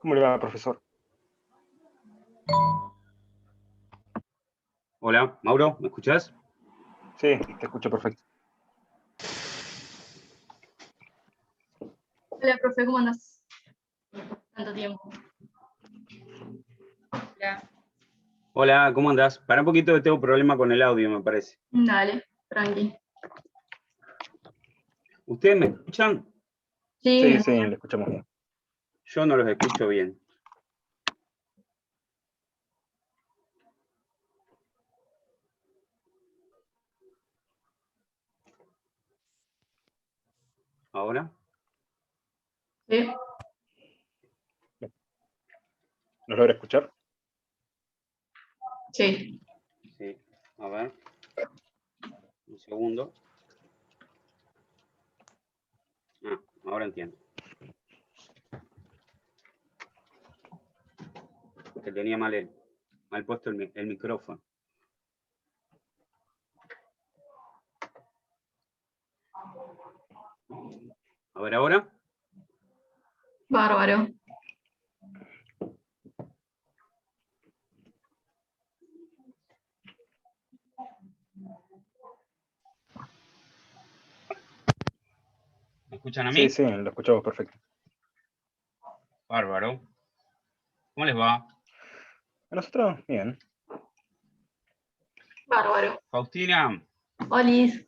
¿Cómo le va, profesor? Hola, Mauro, ¿me escuchás? Sí, te escucho perfecto. Hola, profe, ¿cómo andas? Tanto tiempo. Hola. Hola, ¿cómo andás? Para un poquito que tengo un problema con el audio, me parece. Dale, tranqui. ¿Ustedes me escuchan? Sí, Sí, le escuchamos bien. Yo no los escucho bien. ¿Ahora? sí. ¿Nos logra escuchar? Sí. Sí. A ver. Un segundo. Ah, ahora entiendo. Que tenía mal puesto el micrófono. A ver, ¿ahora? Bárbaro. ¿Me escuchan a mí? Sí, lo escuchamos perfecto. Bárbaro. ¿Cómo les va? A nosotros, bien. Bárbaro. Faustina, Olis.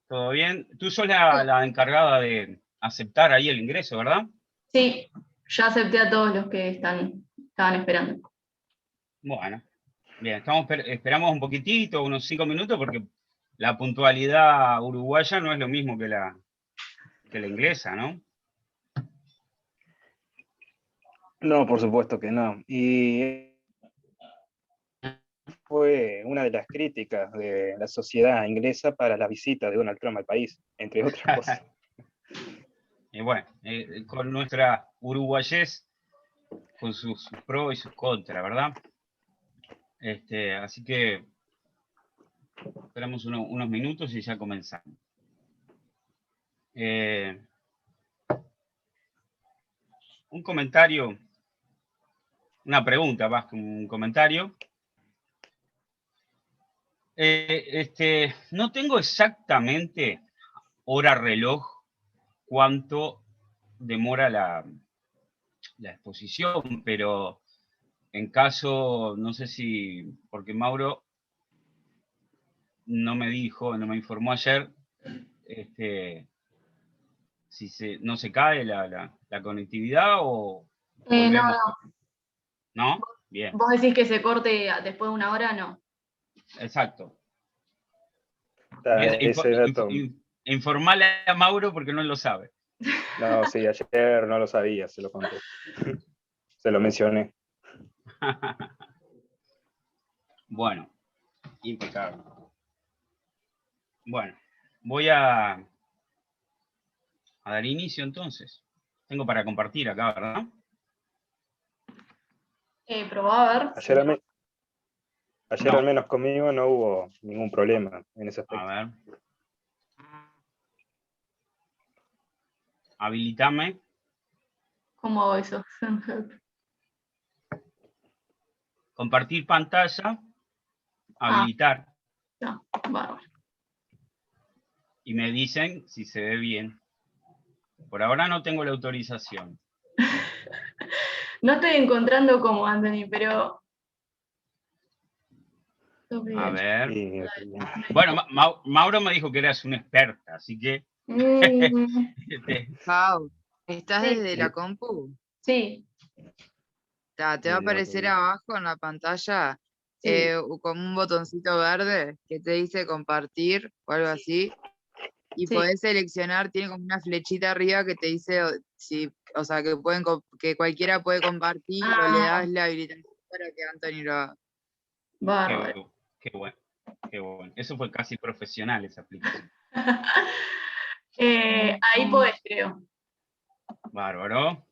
¿todo bien? Tú sos la encargada de aceptar ahí el ingreso, ¿verdad? Sí, ya acepté a todos los que estaban esperando. Bueno, bien, esperamos un poquitito, unos 5 minutos, porque la puntualidad uruguaya no es lo mismo que la inglesa, ¿no? No, por supuesto que no. Y fue una de las críticas de la sociedad inglesa para la visita de Donald Trump al país, entre otras cosas. Y bueno, con nuestra uruguayés, con sus pros y sus contras, ¿verdad? Así que esperamos unos minutos y ya comenzamos. Un comentario, una pregunta más que un comentario. No tengo exactamente hora reloj cuánto demora la exposición, pero en caso, no sé si, porque Mauro no me dijo, no me informó ayer, si no se cae la conectividad o No, volvemos. no. ¿No? Bien, Vos decís que se corte después de una hora, no. exacto. Está ese dato. Informale a Mauro porque no lo sabe. No, sí, ayer no lo sabía, se lo conté. Se lo mencioné. Bueno, impecable. Bueno, voy a dar inicio entonces. Tengo para compartir acá, ¿verdad? Probá a ver. Ayer No. al menos conmigo no hubo ningún problema en ese A aspecto. ver. Habilitame. ¿Cómo hago eso? Compartir pantalla. Habilitar. No, bárbaro. Y me dicen si se ve bien. Por ahora no tengo la autorización. No estoy encontrando cómo, Anthony, pero... A ver. Y, Bueno, Mauro me dijo que eras una experta, así que... Pau, ¿estás Sí, desde la compu? sí, Te va a aparecer abajo en la pantalla sí. como un botoncito verde que te dice compartir o algo así. Y Sí. podés seleccionar, tiene como una flechita arriba que te dice o sea, que cualquiera puede compartir o le das la habilitación para que Anthony lo haga. Bárbaro. Qué bueno, qué bueno. Eso fue casi profesional esa aplicación. Ahí podés, creo. Bárbaro.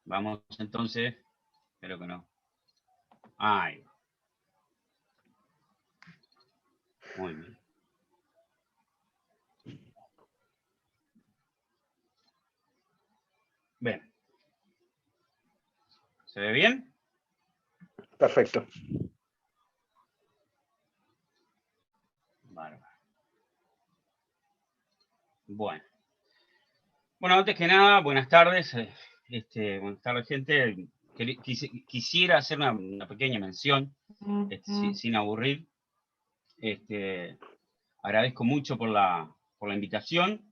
Vamos entonces. Espero que no. Ay. Muy bien. ¿Se ve bien? Perfecto. Bárbaro. Bueno. Bueno, antes que nada, buenas tardes. Buenas tardes, gente. Quisiera hacer una pequeña mención, sin aburrir. Agradezco mucho por la invitación.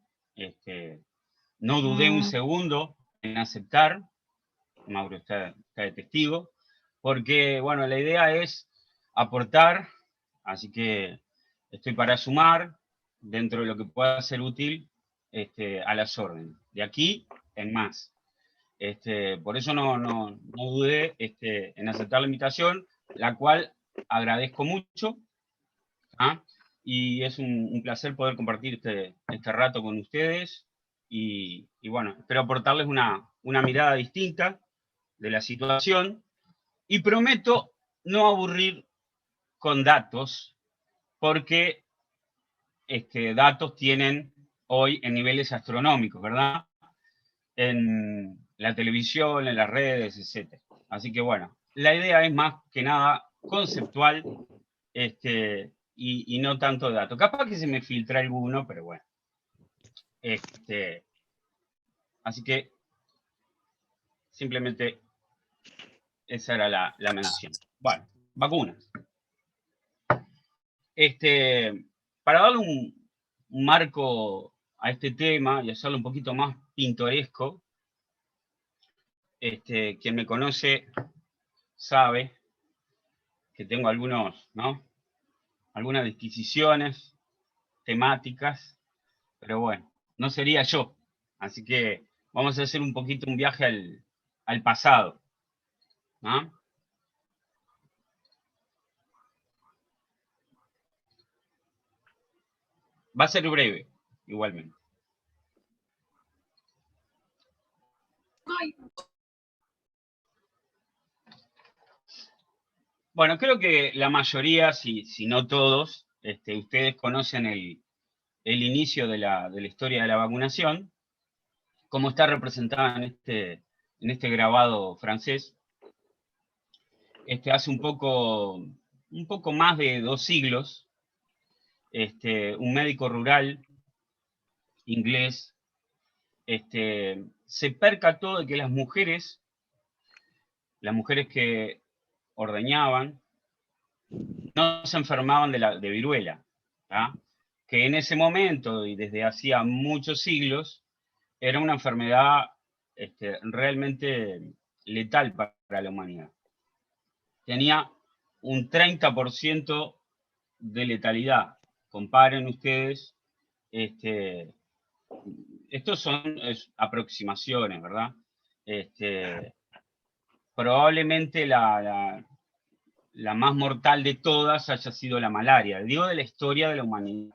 No dudé un segundo en aceptar. Mauro está de testigo. Porque, bueno, la idea es aportar, así que estoy para sumar dentro de lo que pueda ser útil a las órdenes. De aquí en más. Por eso no dudé en aceptar la invitación, la cual agradezco mucho. ¿Ah? Y es un placer poder compartir este rato con ustedes. Y bueno, espero aportarles una mirada distinta de la situación. Y prometo no aburrir con datos, porque datos tienen hoy en niveles astronómicos, ¿verdad? En la televisión, en las redes, etc. Así que bueno, la idea es más que nada conceptual y no tanto de datos. Capaz que se me filtra alguno, pero bueno. Así que simplemente esa era la mención. Bueno, vacunas. Para darle un marco a este tema y hacerlo un poquito más pintoresco, quien me conoce sabe que tengo algunas disquisiciones temáticas, pero bueno, no sería yo. Así que vamos a hacer un poquito un viaje al pasado, ¿no? Va a ser breve, igualmente. Bueno, creo que la mayoría, si no todos, ustedes conocen el inicio de la historia de la vacunación, como está representada en este grabado francés. Hace un poco más de 2 siglos, un médico rural inglés se percató de que las mujeres que ordeñaban, no se enfermaban de viruela, ¿tá? Que en ese momento y desde hacía muchos siglos era una enfermedad realmente letal para la humanidad. Tenía un 30% de letalidad. Comparen ustedes, estos son aproximaciones, ¿verdad? Probablemente la más mortal de todas haya sido la malaria. Digo, de la historia de la humanidad,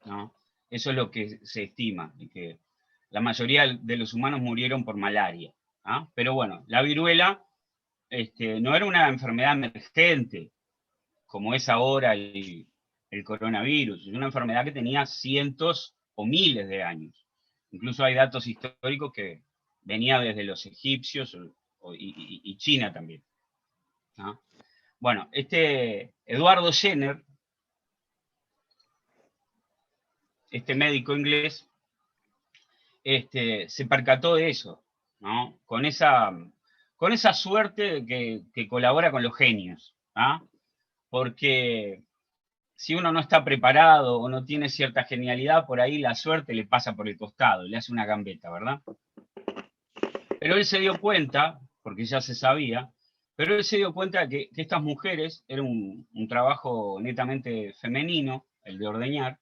¿no? Eso es lo que se estima, que la mayoría de los humanos murieron por malaria, ¿ah? Pero bueno, la viruela no era una enfermedad emergente, como es ahora el coronavirus. Es una enfermedad que tenía cientos o miles de años. Incluso hay datos históricos que venía desde los egipcios y China también, ¿no? Bueno, Eduardo Jenner, este médico inglés, se percató de eso, ¿no? Con esa suerte que colabora con los genios, ¿ah? Porque si uno no está preparado o no tiene cierta genialidad, por ahí la suerte le pasa por el costado, le hace una gambeta, ¿verdad? Pero él se dio cuenta, porque ya se sabía, pero él se dio cuenta que estas mujeres, era un trabajo netamente femenino, el de ordeñar,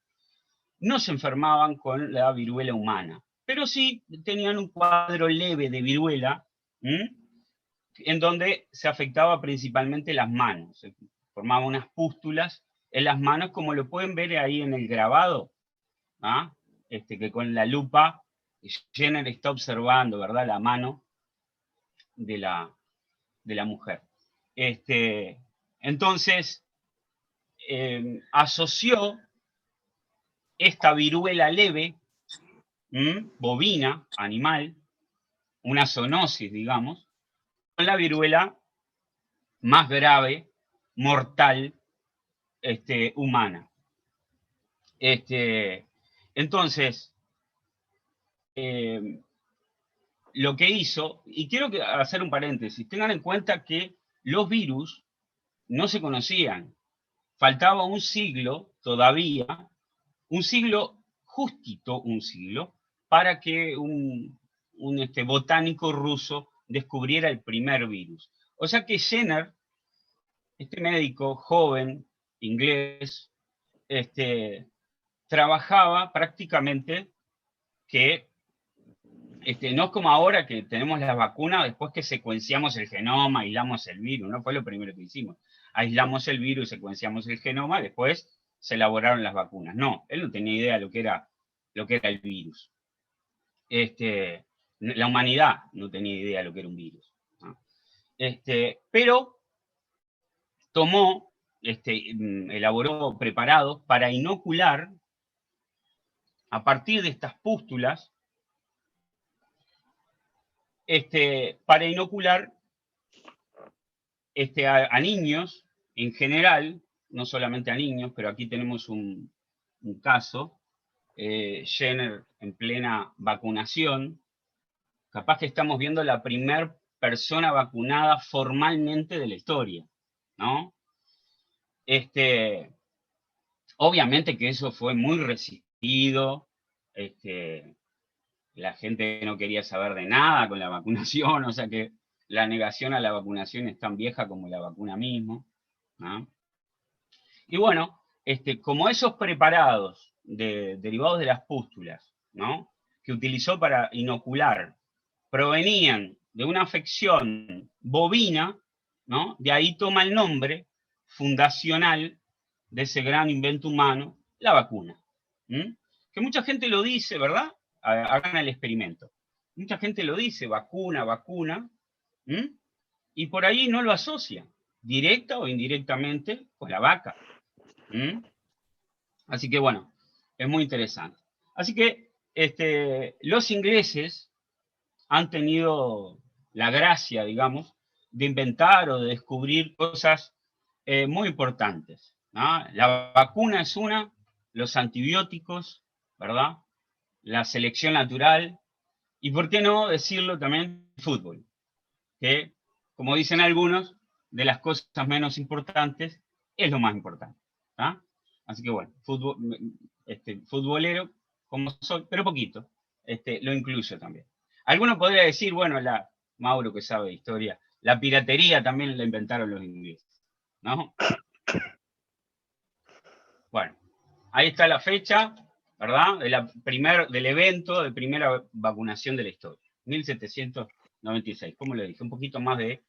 no se enfermaban con la viruela humana, pero sí tenían un cuadro leve de viruela, en donde se afectaba principalmente las manos, se formaban unas pústulas en las manos, como lo pueden ver ahí en el grabado, ¿ah? Que con la lupa Jenner está observando, ¿verdad?, la mano de la mujer. Entonces, asoció esta viruela leve, bovina, animal, una zoonosis, digamos, la viruela más grave, mortal, humana. Entonces, lo que hizo, y quiero hacer un paréntesis, tengan en cuenta que los virus no se conocían. Faltaba un siglo todavía, un siglo, justito un siglo, para que un botánico ruso descubriera el primer virus. O sea que Jenner, este médico joven, inglés, trabajaba prácticamente que, no es como ahora que tenemos las vacunas después que secuenciamos el genoma, aislamos el virus, no fue lo primero que hicimos. Aislamos el virus, secuenciamos el genoma, después se elaboraron las vacunas. No, él no tenía idea de lo que era el virus. La humanidad no tenía idea de lo que era un virus, ¿no? Pero tomó, elaboró preparados para inocular, a partir de estas pústulas, para inocular a niños en general, no solamente a niños, pero aquí tenemos un caso, Jenner en plena vacunación, capaz que estamos viendo la primera persona vacunada formalmente de la historia, ¿no? Obviamente que eso fue muy resistido, la gente no quería saber de nada con la vacunación, o sea que la negación a la vacunación es tan vieja como la vacuna misma, ¿no? Y bueno, como esos preparados derivados de las pústulas, ¿no?, que utilizó para inocular, provenían de una afección bovina, ¿no?, de ahí toma el nombre fundacional de ese gran invento humano, la vacuna. Que mucha gente lo dice, ¿verdad? Hagan el experimento. Mucha gente lo dice, vacuna, vacuna, y por ahí no lo asocia, directa o indirectamente, con la vaca. Así que bueno, es muy interesante. Así que los ingleses han tenido la gracia, digamos, de inventar o de descubrir cosas muy importantes, ¿no? La vacuna es una, los antibióticos, ¿verdad?, la selección natural, y por qué no decirlo también, el fútbol, que, como dicen algunos, de las cosas menos importantes, es lo más importante, ¿tá? Así que bueno, futbolero, como soy, pero poquito, lo incluyo también. Alguno podría decir, bueno, Mauro que sabe de historia, la piratería también la inventaron los ingleses, ¿no? Bueno, ahí está la fecha, ¿verdad?, del evento de primera vacunación de la historia, 1796, como le dije, un poquito más de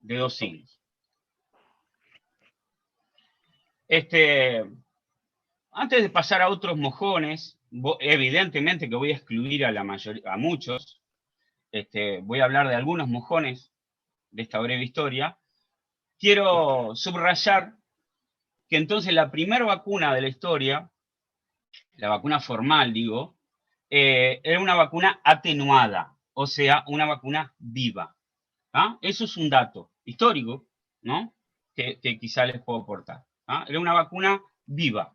2 siglos. Antes de pasar a otros mojones, evidentemente que voy a excluir a muchos, voy a hablar de algunos mojones de esta breve historia. Quiero subrayar que entonces la primera vacuna de la historia, la vacuna formal, digo, era una vacuna atenuada, o sea, una vacuna viva. ¿Ah? Eso es un dato histórico, ¿no?, que quizá les puedo aportar. ¿Ah? Era una vacuna viva.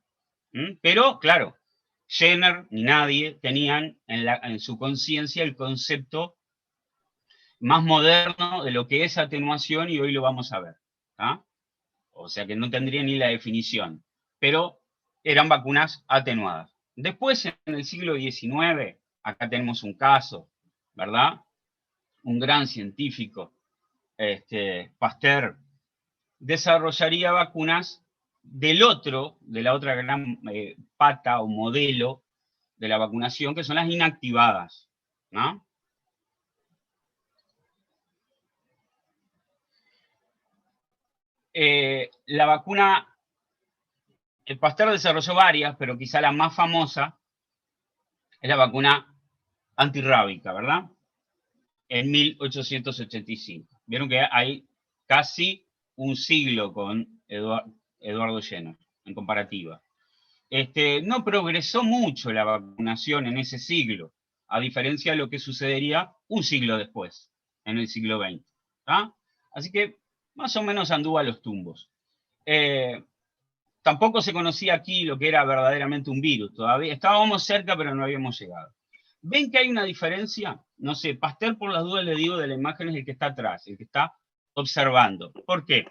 Pero, claro, Jenner ni nadie tenían en su conciencia el concepto más moderno de lo que es atenuación, y hoy lo vamos a ver. ¿Ah? O sea que no tendría ni la definición, pero eran vacunas atenuadas. Después, en el siglo XIX, acá tenemos un caso, ¿verdad? Un gran científico, Pasteur, desarrollaría vacunas de la otra gran pata o modelo de la vacunación, que son las inactivadas, ¿no? La vacuna, el Pasteur desarrolló varias, pero quizá la más famosa es la vacuna antirrábica, ¿verdad?, en 1885. Vieron que hay casi un siglo con Eduardo Jenner, en comparativa. No progresó mucho la vacunación en ese siglo, a diferencia de lo que sucedería un siglo después, en el siglo XX. ¿tá? Así que más o menos anduvo a los tumbos. Tampoco se conocía aquí lo que era verdaderamente un virus. Todavía estábamos cerca, pero no habíamos llegado. ¿Ven que hay una diferencia? No sé, Pasteur, por las dudas le digo, de la imagen es el que está atrás, el que está observando. ¿Por qué?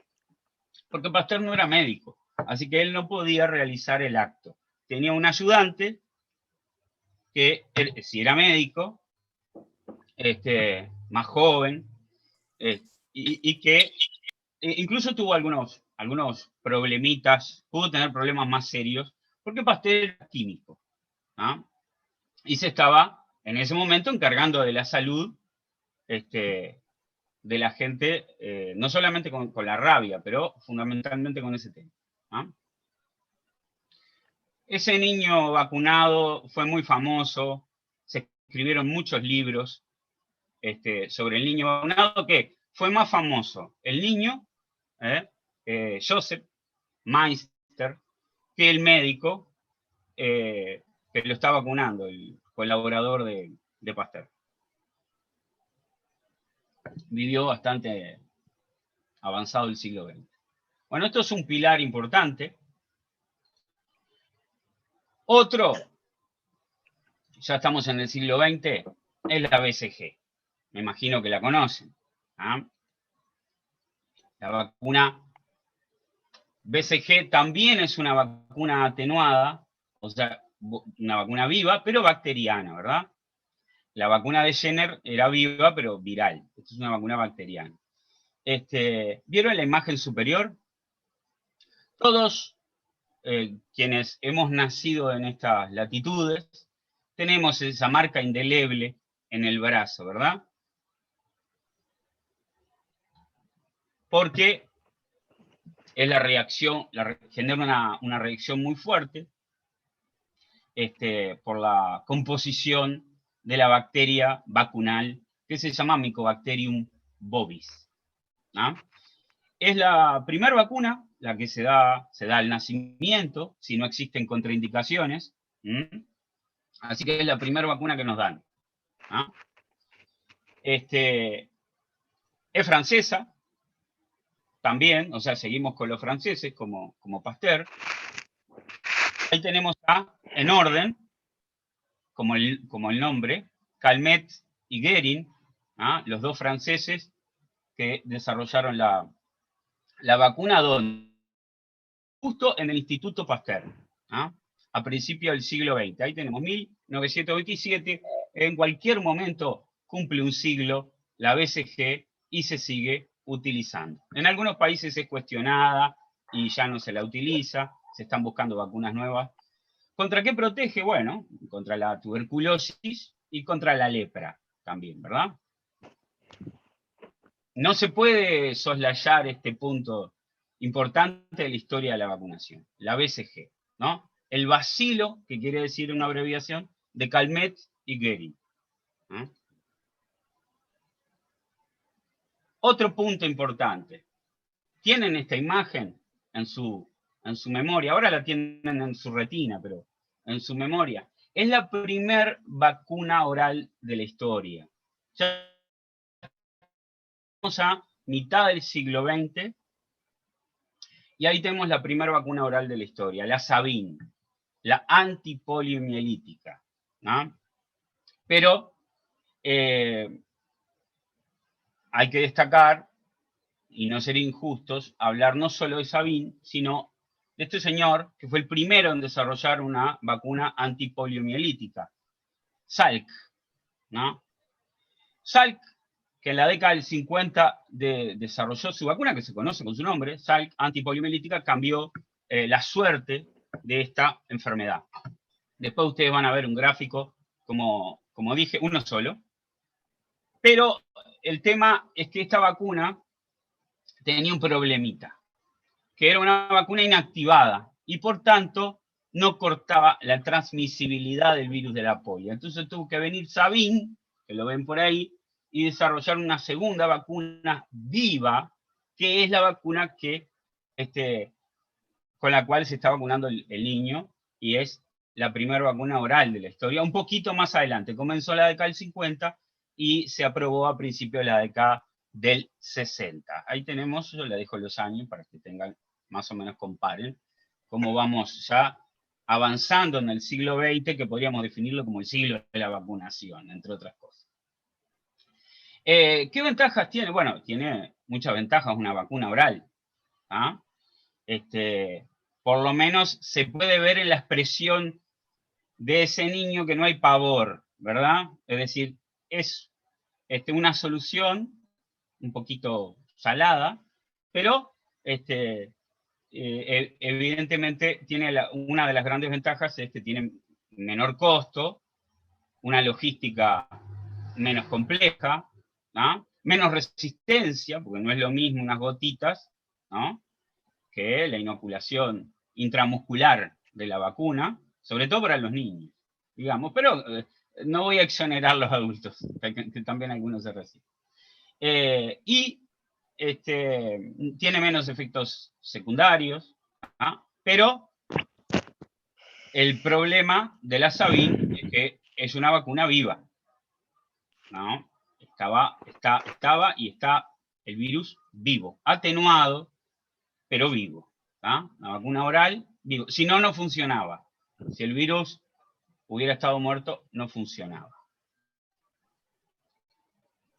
Porque Pasteur no era médico, así que él no podía realizar el acto. Tenía un ayudante que sí era médico, más joven, y que incluso tuvo algunos problemitas, pudo tener problemas más serios, porque Pasteur era químico, ¿no? Y se estaba en ese momento encargando de la salud de la gente, no solamente con la rabia, pero fundamentalmente con ese tema, ¿no? Ese niño vacunado fue muy famoso, se escribieron muchos libros sobre el niño vacunado, que fue más famoso el niño, Joseph Meister, que el médico que lo está vacunando, el colaborador de Pasteur. Vivió bastante avanzado el siglo XX. Bueno, esto es un pilar importante. Otro, ya estamos en el siglo XX, es la BCG. Me imagino que la conocen. ¿Ah? La vacuna BCG también es una vacuna atenuada, o sea, una vacuna viva, pero bacteriana, ¿verdad? La vacuna de Jenner era viva, pero viral. Esta es una vacuna bacteriana. ¿Vieron la imagen superior? Todos quienes hemos nacido en estas latitudes tenemos esa marca indeleble en el brazo, ¿verdad? Porque es la reacción, genera una reacción muy fuerte por la composición de la bacteria vacunal que se llama Mycobacterium bovis, ¿no? Es la primera vacuna, la que se da al nacimiento, si no existen contraindicaciones. Así que es la primera vacuna que nos dan, ¿no? Es francesa, también, o sea, seguimos con los franceses como Pasteur. Ahí tenemos en orden, como el nombre, Calmet y Guerin, ¿ah? Los dos franceses que desarrollaron la vacuna, justo en el Instituto Pasteur, ¿ah? A principios del siglo XX. Ahí tenemos 1927, en cualquier momento cumple un siglo la BCG y se sigue utilizando. En algunos países es cuestionada y ya no se la utiliza, se están buscando vacunas nuevas. ¿Contra qué protege? Bueno, contra la tuberculosis y contra la lepra también, ¿verdad? No se puede soslayar este punto importante de la historia de la vacunación, la BCG, ¿no? El bacilo, que quiere decir una abreviación, de Calmet y Guerin, ¿no? Otro punto importante. Tienen esta imagen en su memoria, ahora la tienen en su retina, pero en su memoria. Es la primer vacuna oral de la historia. Ya estamos a mitad del siglo XX y ahí tenemos la primera vacuna oral de la historia, la Sabin, la antipoliomielítica, ¿no? Pero hay que destacar, y no ser injustos, hablar no solo de Sabin, sino de este señor que fue el primero en desarrollar una vacuna antipoliomielítica, Salk, ¿no? Salk, que en la década del 50 desarrolló su vacuna, que se conoce con su nombre, Salk antipoliomielítica, cambió la suerte de esta enfermedad. Después ustedes van a ver un gráfico, como dije, uno solo. Pero el tema es que esta vacuna tenía un problemita, que era una vacuna inactivada y por tanto no cortaba la transmisibilidad del virus de la polio. Entonces tuvo que venir Sabin, que lo ven por ahí, y desarrollar una segunda vacuna viva, que es la vacuna que, con la cual se está vacunando el niño, y es la primera vacuna oral de la historia. Un poquito más adelante, comenzó la década del 50 y se aprobó a principios de la década del 60. Ahí tenemos, yo le dejo los años para que tengan, más o menos comparen, cómo vamos ya avanzando en el siglo XX, que podríamos definirlo como el siglo de la vacunación, entre otras cosas. ¿Qué ventajas tiene? Bueno, tiene muchas ventajas una vacuna oral. ¿Ah? Por lo menos se puede ver en la expresión de ese niño que no hay pavor, ¿verdad? Es decir, es una solución un poquito salada, pero evidentemente tiene una de las grandes ventajas es que tiene menor costo, una logística menos compleja, ¿no? Menos resistencia, porque no es lo mismo unas gotitas, ¿no? Que la inoculación intramuscular de la vacuna, sobre todo para los niños, digamos, pero no voy a exonerar a los adultos, que también algunos se resisten. Y tiene menos efectos secundarios, ¿ah? Pero el problema de la Sabin es que es una vacuna viva, ¿no? Estaba y está el virus vivo, atenuado, pero vivo. ¿Ah? Una vacuna oral, vivo. Si no, no funcionaba. Si el virus hubiera estado muerto, no funcionaba.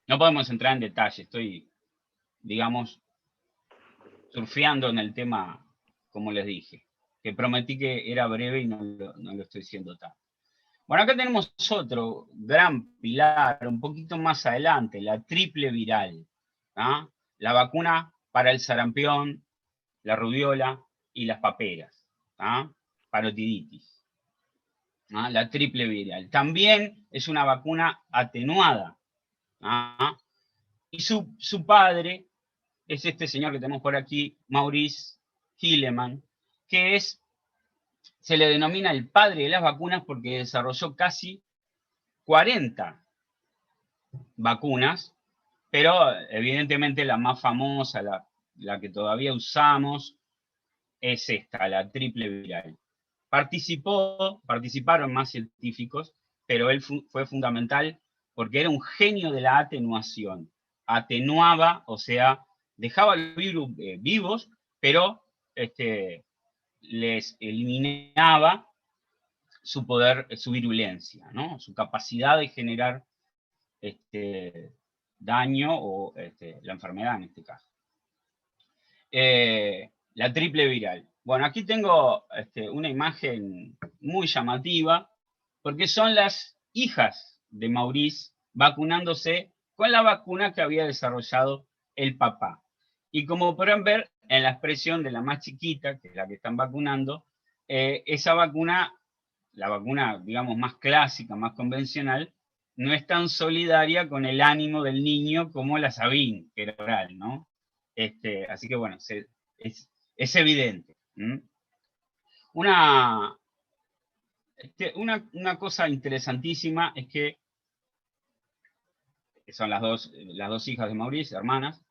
No podemos entrar en detalle, estoy, digamos, surfeando en el tema, como les dije, que prometí que era breve y no lo estoy siendo tanto. Bueno, acá tenemos otro gran pilar, un poquito más adelante, la triple viral. ¿Ah? La vacuna para el sarampión, la rubiola y las paperas, ¿ah? Parotiditis. ¿Ah? La triple viral. También es una vacuna atenuada. ¿Ah? Y su padre es este señor que tenemos por aquí, Maurice Hilleman, que se le denomina el padre de las vacunas porque desarrolló casi 40 vacunas, pero evidentemente la más famosa, la que todavía usamos, es esta, la triple viral. Participaron más científicos, pero él fue fundamental porque era un genio de la atenuación. Atenuaba, o sea, dejaba los virus vivos, pero les eliminaba su poder, su virulencia, ¿no? Su capacidad de generar daño o la enfermedad en este caso. La triple viral. Bueno, aquí tengo una imagen muy llamativa, porque son las hijas de Maurice vacunándose con la vacuna que había desarrollado el papá. Y como podrán ver, en la expresión de la más chiquita, que es la que están vacunando, esa vacuna, la vacuna, digamos, más clásica, más convencional, no es tan solidaria con el ánimo del niño como la Sabin, que era oral, ¿no? Así que bueno, es evidente. Una cosa interesantísima es que son las dos hijas de Maurice, hermanas,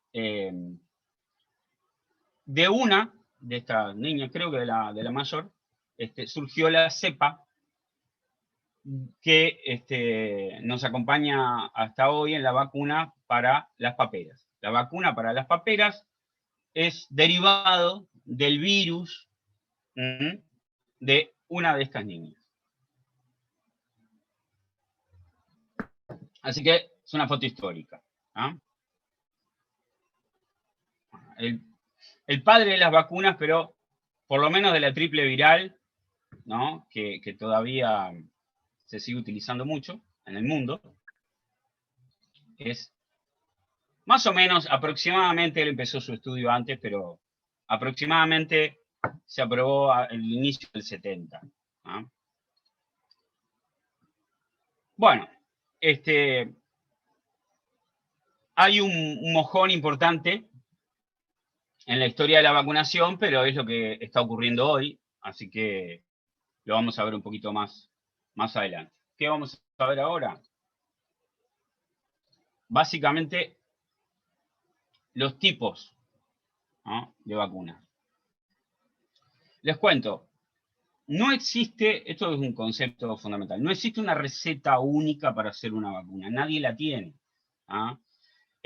de una de estas niñas, creo que de la mayor, surgió la cepa que nos acompaña hasta hoy en la vacuna para las paperas. La vacuna para las paperas es derivado del virus de una de estas niñas. Así que es una foto histórica. ¿Ah? El padre de las vacunas, pero por lo menos de la triple viral, ¿no? que todavía se sigue utilizando mucho en el mundo, es más o menos, aproximadamente, él empezó su estudio antes, pero aproximadamente se aprobó al inicio del 70. ¿Ah? Bueno, hay un mojón importante en la historia de la vacunación, pero es lo que está ocurriendo hoy, así que lo vamos a ver un poquito más adelante. ¿Qué vamos a ver ahora? Básicamente, los tipos, ¿no? de vacunas. Les cuento, no existe, esto es un concepto fundamental, no existe una receta única para hacer una vacuna, nadie la tiene. ¿Ah?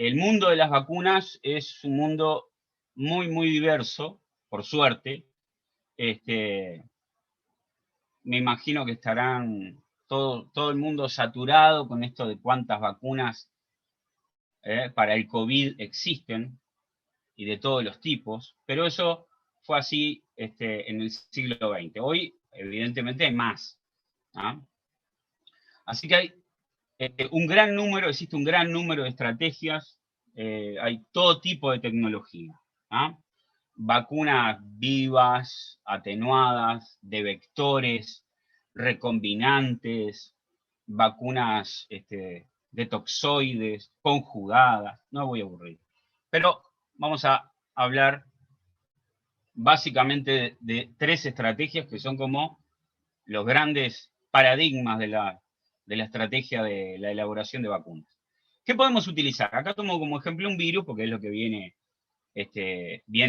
el mundo de las vacunas es un mundo muy, muy diverso, por suerte. Me imagino que estarán todo el mundo saturado con esto de cuántas vacunas para el COVID existen y de todos los tipos, pero eso fue así en el siglo XX. Hoy, evidentemente, hay más. ¿Ah? Así que hay existe un gran número de estrategias, hay todo tipo de tecnología. ¿Ah? Vacunas vivas, atenuadas, de vectores, recombinantes, vacunas de toxoides, conjugadas, no voy a aburrir. Pero vamos a hablar básicamente de 3 estrategias que son como los grandes paradigmas de la estrategia de la elaboración de vacunas. ¿Qué podemos utilizar? Acá tomo como ejemplo un virus porque es lo que viene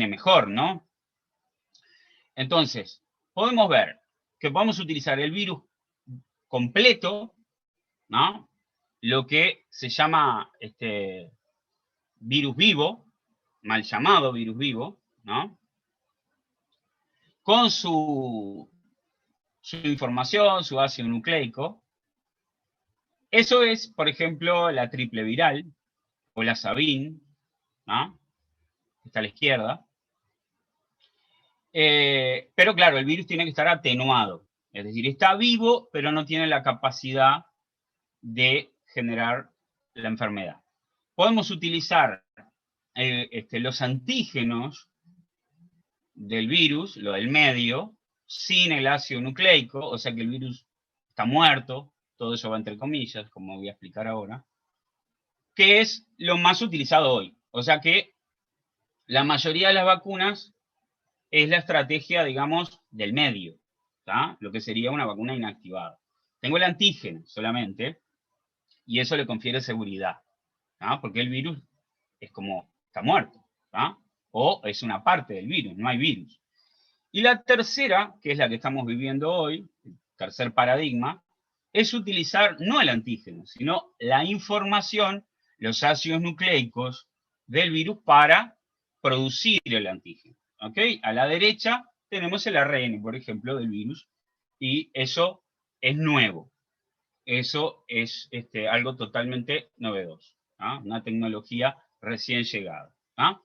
mejor, ¿no? Entonces, podemos ver que podemos utilizar el virus completo, ¿no? Lo que se llama virus vivo, mal llamado virus vivo, ¿no? Con su información, su ácido nucleico. Eso es, por ejemplo, la triple viral o la Sabin, ¿no? Está a la izquierda. Pero claro, el virus tiene que estar atenuado. Es decir, está vivo, pero no tiene la capacidad de generar la enfermedad. Podemos utilizar los antígenos del virus, lo del medio, sin el ácido nucleico, o sea que el virus está muerto, todo eso va entre comillas, como voy a explicar ahora, que es lo más utilizado hoy. O sea que la mayoría de las vacunas es la estrategia, digamos, del medio, ¿tá? Lo que sería una vacuna inactivada. Tengo el antígeno solamente, y eso le confiere seguridad, ¿tá? Porque el virus es como, está muerto, ¿tá? O es una parte del virus, no hay virus. Y la tercera, que es la que estamos viviendo hoy, el tercer paradigma, es utilizar no el antígeno, sino la información, los ácidos nucleicos del virus para producir el antígeno. ¿Ok? A la derecha tenemos el ARN, por ejemplo, del virus, y eso es nuevo. Eso es algo totalmente novedoso, ¿ah? Una tecnología recién llegada. ¿Ah?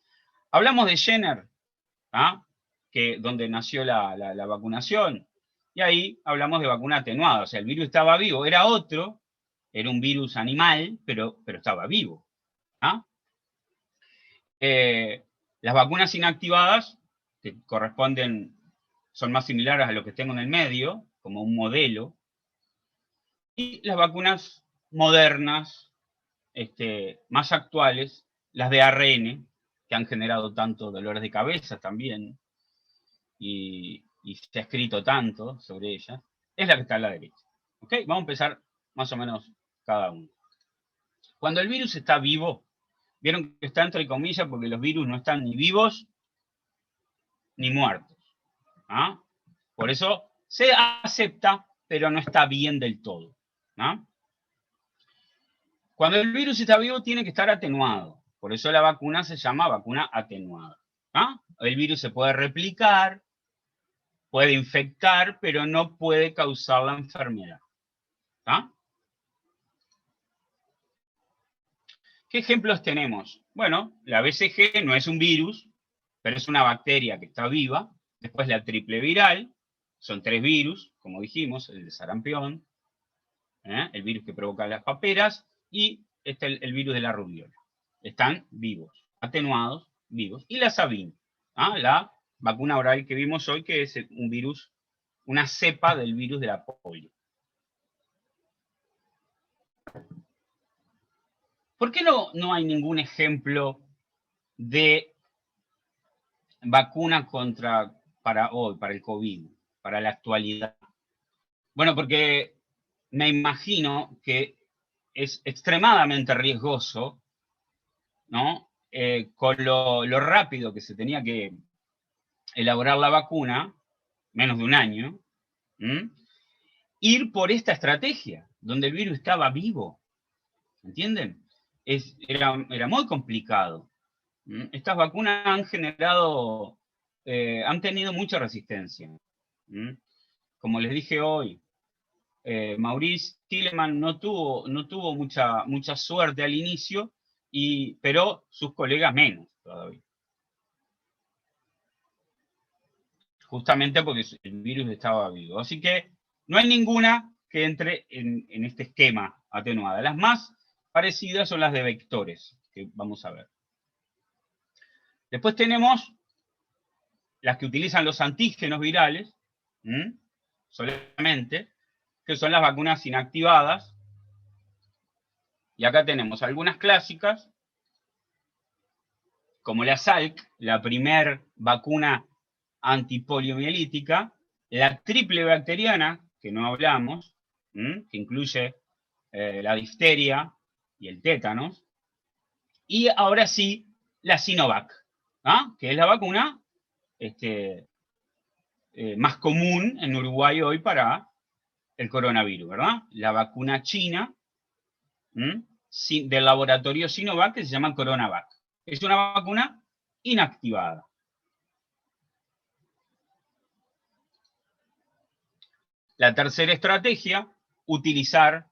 Hablamos de Jenner, ¿ah? Donde nació la vacunación, y ahí hablamos de vacuna atenuada, o sea, el virus estaba vivo, era otro, era un virus animal, pero estaba vivo. ¿Ah? Las vacunas inactivadas, que son más similares a lo que tengo en el medio, como un modelo, y las vacunas modernas, más actuales, las de ARN, que han generado tanto dolores de cabeza también, y se ha escrito tanto sobre ellas, es la que está a la derecha. ¿Ok? Vamos a empezar más o menos cada uno. Cuando el virus está vivo, vieron que está entre comillas porque los virus no están ni vivos ni muertos. ¿Ah? Por eso se acepta, pero no está bien del todo. ¿Ah? Cuando el virus está vivo tiene que estar atenuado. Por eso la vacuna se llama vacuna atenuada. ¿Ah? El virus se puede replicar, puede infectar, pero no puede causar la enfermedad. ¿Ah? ¿Qué ejemplos tenemos? Bueno, la BCG no es un virus, pero es una bacteria que está viva. Después la triple viral, son 3 virus, como dijimos, el de sarampión, el virus que provoca las paperas, y el virus de la rubiola. Están vivos, atenuados, vivos. Y la Sabin, la vacuna oral que vimos hoy, que es un virus, una cepa del virus de la polio. ¿Por qué no hay ningún ejemplo de vacuna para hoy, para el COVID, para la actualidad? Bueno, porque me imagino que es extremadamente riesgoso, ¿no? Con lo rápido que se tenía que elaborar la vacuna, menos de un año, ir por esta estrategia, donde el virus estaba vivo, ¿entienden? era muy complicado. Estas vacunas han generado, han tenido mucha resistencia. Como les dije hoy, Maurice Tilleman no tuvo mucha suerte al inicio, pero sus colegas menos todavía. Justamente porque el virus estaba vivo. Así que no hay ninguna que entre en este esquema atenuada. Las más parecidas son las de vectores, que vamos a ver. Después tenemos las que utilizan los antígenos virales, solamente, que son las vacunas inactivadas. Y acá tenemos algunas clásicas, como la Salk, la primer vacuna antipoliomielítica, la triple bacteriana, que no hablamos, que incluye la difteria y el tétanos, y ahora sí, la Sinovac, que es la vacuna más común en Uruguay hoy para el coronavirus, ¿verdad? La vacuna china del laboratorio Sinovac, que se llama Coronavac. Es una vacuna inactivada. La tercera estrategia, utilizar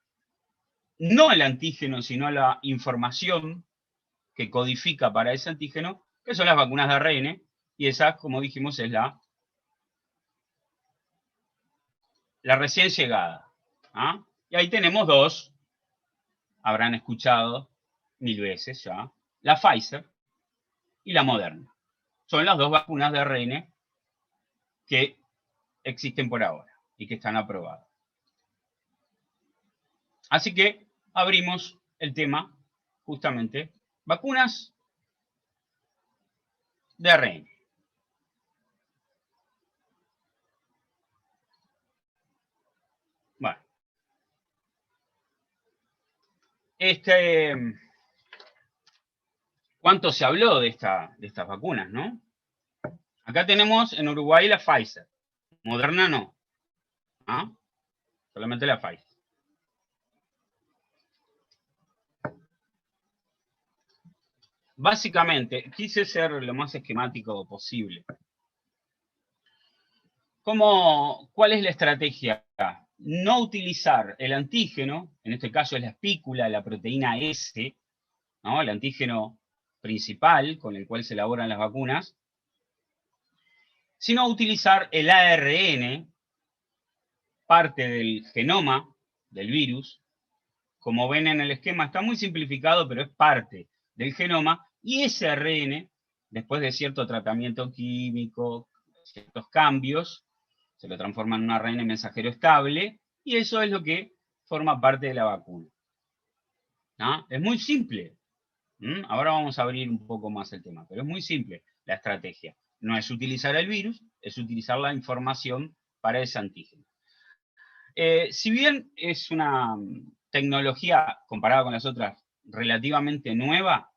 no el antígeno, sino la información que codifica para ese antígeno, que son las vacunas de ARN, y esa, como dijimos, es la recién llegada. Y ahí tenemos dos, habrán escuchado 1000 veces ya, la Pfizer y la Moderna. Son las dos vacunas de ARN que existen por ahora y que están aprobadas. Así que abrimos el tema, justamente, vacunas de ARN. Bueno. ¿Cuánto se habló de estas vacunas, no? Acá tenemos en Uruguay la Pfizer. Moderna no. Solamente la Pfizer. Básicamente, quise ser lo más esquemático posible. ¿Cuál es la estrategia? No utilizar el antígeno, en este caso es la espícula, la proteína S, ¿no? El antígeno principal con el cual se elaboran las vacunas, sino utilizar el ARN, parte del genoma del virus. Como ven en el esquema, está muy simplificado, pero es parte del genoma, y ese ARN, después de cierto tratamiento químico, ciertos cambios, se lo transforma en un ARN mensajero estable, y eso es lo que forma parte de la vacuna. Es muy simple. Ahora vamos a abrir un poco más el tema, pero es muy simple la estrategia. No es utilizar el virus, es utilizar la información para ese antígeno. Si bien es una tecnología, comparada con las otras, relativamente nueva,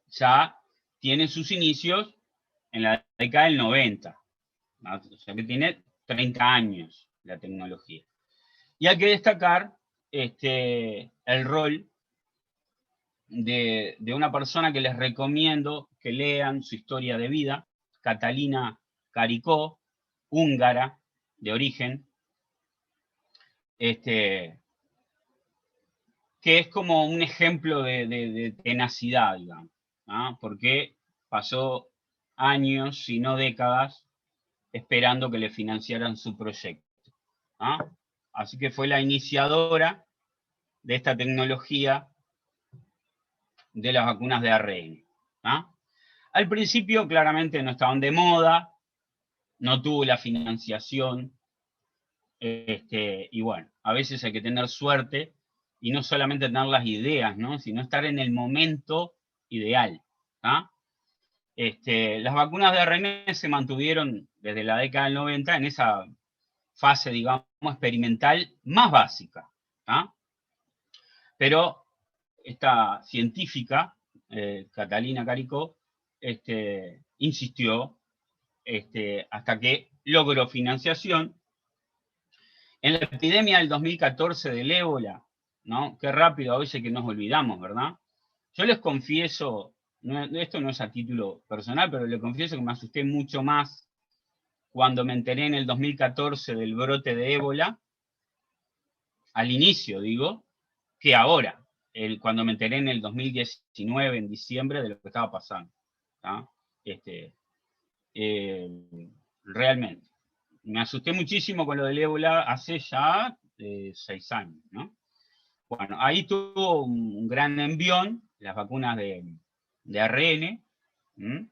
ya tiene sus inicios en la década del 90. O sea que tiene 30 años la tecnología. Y hay que destacar el rol de una persona que les recomiendo que lean su historia de vida, Catalina Caricó, húngara de origen, que es como un ejemplo de tenacidad, digamos, porque pasó años, si no décadas, esperando que le financiaran su proyecto. Así que fue la iniciadora de esta tecnología de las vacunas de ARN. Al principio claramente no estaban de moda, no tuvo la financiación, y bueno, a veces hay que tener suerte y no solamente tener las ideas, sino estar en el momento ideal. Las vacunas de ARN se mantuvieron desde la década del 90 en esa fase, digamos, experimental más básica. Pero esta científica, Catalina Caricó, insistió hasta que logró financiación. En la epidemia del 2014 del ébola, ¿no? Qué rápido a veces que nos olvidamos, ¿verdad? Yo les confieso, esto no es a título personal, pero les confieso que me asusté mucho más cuando me enteré en el 2014 del brote de ébola, al inicio digo, que ahora, cuando me enteré en el 2019, en diciembre, de lo que estaba pasando. ¿Ah? Realmente. Me asusté muchísimo con lo del ébola hace ya 6 años, ¿no? Bueno, ahí tuvo un gran envión, las vacunas de ARN, ¿m?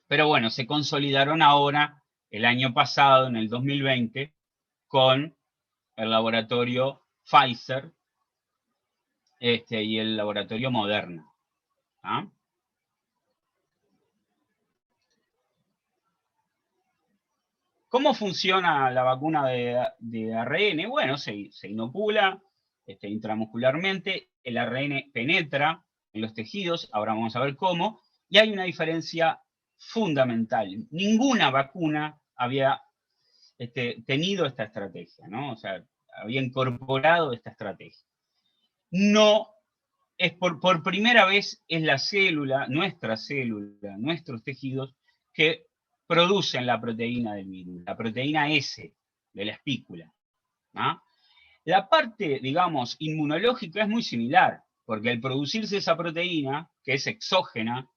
Pero bueno, se consolidaron ahora, el año pasado, en el 2020, con el laboratorio Pfizer y el laboratorio Moderna. ¿Ah? ¿Cómo funciona la vacuna de ARN? Bueno, se inocula intramuscularmente, el ARN penetra en los tejidos, ahora vamos a ver cómo, y hay una diferencia fundamental. Ninguna vacuna había tenido esta estrategia, ¿no? O sea, había incorporado esta estrategia. No, es por primera vez es la célula, nuestros tejidos, que producen la proteína del virus, la proteína S de la espícula. ¿Ah? La parte, digamos, inmunológica es muy similar, porque al producirse esa proteína, que es exógena,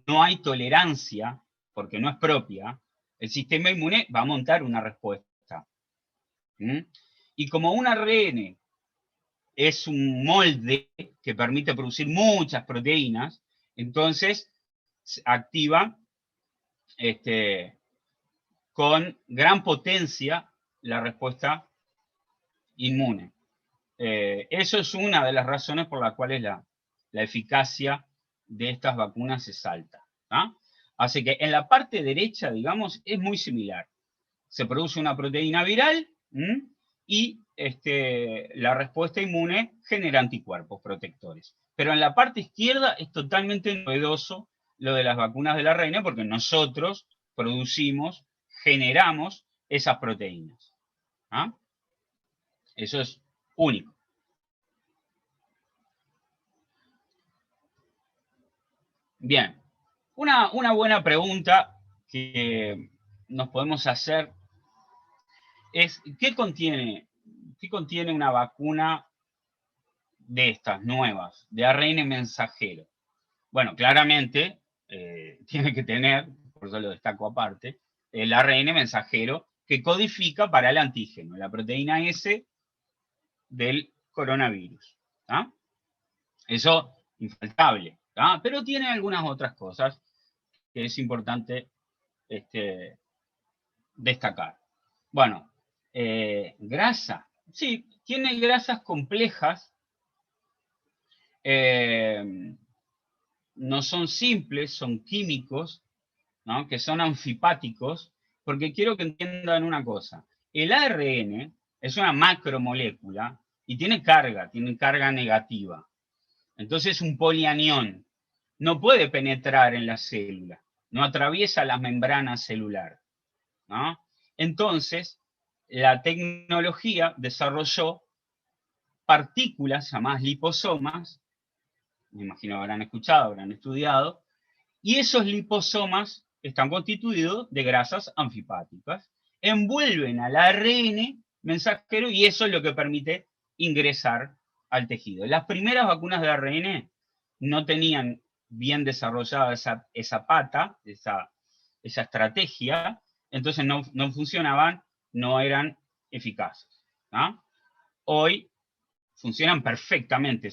no hay tolerancia, porque no es propia, el sistema inmune va a montar una respuesta. Y como un ARN es un molde que permite producir muchas proteínas, entonces activa con gran potencia la respuesta inmune. Eso es una de las razones por las cuales la eficacia de estas vacunas es alta. ¿Ah? Así que en la parte derecha, digamos, es muy similar. Se produce una proteína viral y la respuesta inmune genera anticuerpos protectores. Pero en la parte izquierda es totalmente novedoso lo de las vacunas de la reina, porque nosotros producimos, generamos esas proteínas. ¿Ah? Eso es único. Bien, una buena pregunta que nos podemos hacer es, ¿qué contiene una vacuna de estas nuevas, de ARN mensajero? Bueno, claramente tiene que tener, por eso lo destaco aparte, el ARN mensajero que codifica para el antígeno, la proteína S del coronavirus. ¿Ah? Eso, infaltable. ¿Ah? Pero tiene algunas otras cosas que es importante destacar. Bueno, grasa. Sí, tiene grasas complejas. No son simples, son químicos, ¿no? Que son anfipáticos, porque quiero que entiendan una cosa. El ARN es una macromolécula y tiene carga negativa. Entonces es un polianión. No puede penetrar en la célula, no atraviesa la membrana celular, ¿no? Entonces, la tecnología desarrolló partículas llamadas liposomas, me imagino habrán escuchado, habrán estudiado, y esos liposomas están constituidos de grasas anfipáticas, envuelven al ARN mensajero y eso es lo que permite ingresar al tejido. Las primeras vacunas de ARN no tenían bien desarrollada esa pata, esa estrategia, entonces no funcionaban, no eran eficaces. ¿No? Hoy funcionan perfectamente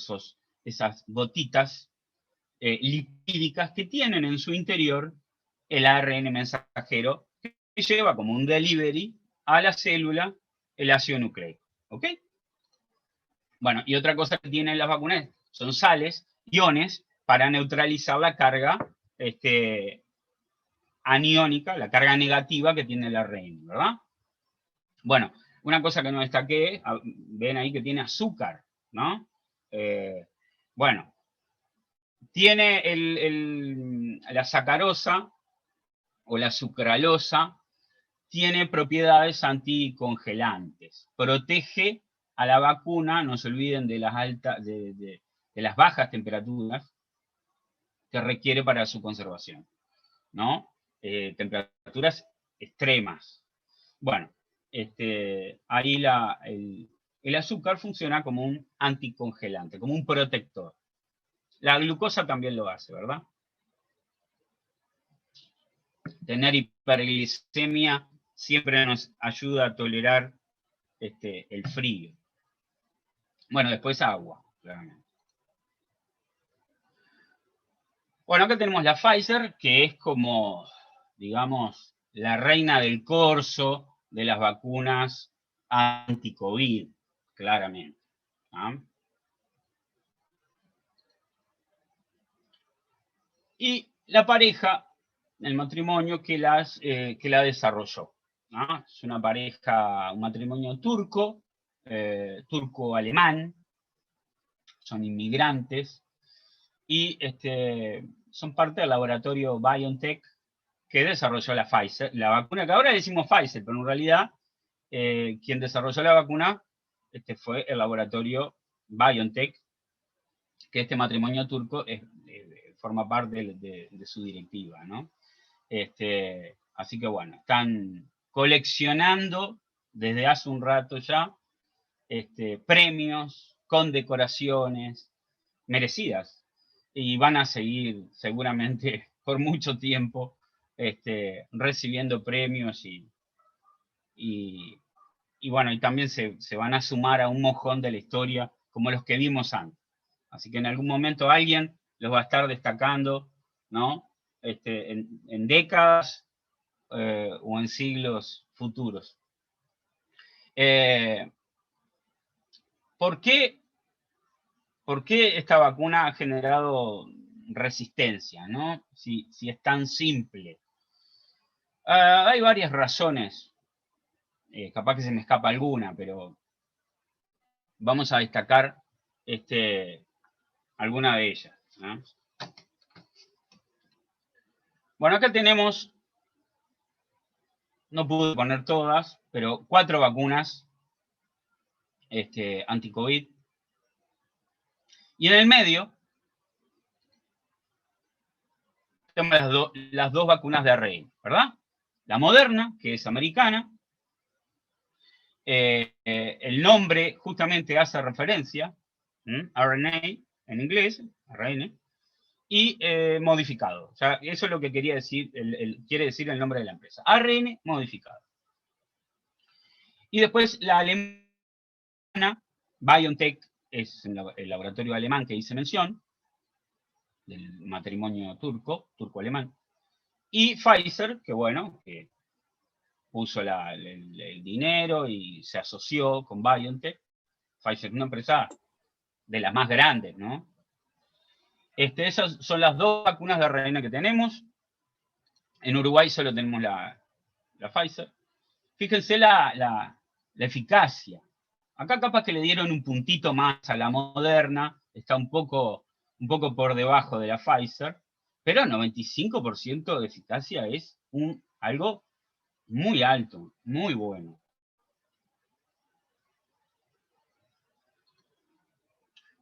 esas gotitas lipídicas que tienen en su interior el ARN mensajero que lleva como un delivery a la célula el ácido nucleico. ¿Ok? Bueno, y otra cosa que tienen las vacunas son sales, iones, para neutralizar la carga aniónica, la carga negativa que tiene el ARN, ¿verdad? Bueno, una cosa que no destaqué, ven ahí que tiene azúcar, ¿no? Bueno, tiene la sacarosa o la sucralosa, tiene propiedades anticongelantes, protege a la vacuna, no se olviden de las de las bajas temperaturas que requiere para su conservación, ¿no? Temperaturas extremas. Bueno, ahí el azúcar funciona como un anticongelante, como un protector. La glucosa también lo hace, ¿verdad? Tener hiperglicemia siempre nos ayuda a tolerar el frío. Bueno, después agua, claramente. Bueno, acá tenemos la Pfizer, que es como, digamos, la reina del corso de las vacunas anti-COVID, claramente. ¿Ah? Y la pareja, el matrimonio que la desarrolló. ¿No? Es una pareja, un matrimonio turco, turco-alemán, son inmigrantes, y son parte del laboratorio BioNTech que desarrolló la Pfizer, la vacuna, que ahora decimos Pfizer, pero en realidad quien desarrolló la vacuna fue el laboratorio BioNTech, que este matrimonio turco forma parte de su directiva, ¿no? Así que bueno, están coleccionando desde hace un rato ya premios, condecoraciones merecidas, y van a seguir seguramente por mucho tiempo recibiendo premios y bueno, y también se van a sumar a un mojón de la historia como los que vimos antes. Así que en algún momento alguien los va a estar destacando, ¿no? En décadas o en siglos futuros. ¿Por qué esta vacuna ha generado resistencia, ¿no? Si es tan simple. Hay varias razones, capaz que se me escapa alguna, pero vamos a destacar alguna de ellas, ¿no? Bueno, acá tenemos, no pude poner todas, pero 4 vacunas anti-COVID. Y en el medio tenemos las dos vacunas de ARN, ¿verdad? La Moderna, que es americana. El nombre justamente hace referencia, RNA en inglés, ARN, y modificado. O sea, eso es lo que quería decir, quiere decir el nombre de la empresa. ARN modificado. Y después la alemana, BioNTech, es el laboratorio alemán que hice mención, del matrimonio turco-alemán. Y Pfizer, que bueno, que puso el dinero y se asoció con BioNTech. Pfizer es una empresa de las más grandes, ¿no? Esas son las 2 vacunas de ARN que tenemos. En Uruguay solo tenemos la Pfizer. Fíjense la eficacia. Acá capaz que le dieron un puntito más a la Moderna, está un poco por debajo de la Pfizer, pero 95% de eficacia es algo muy alto, muy bueno.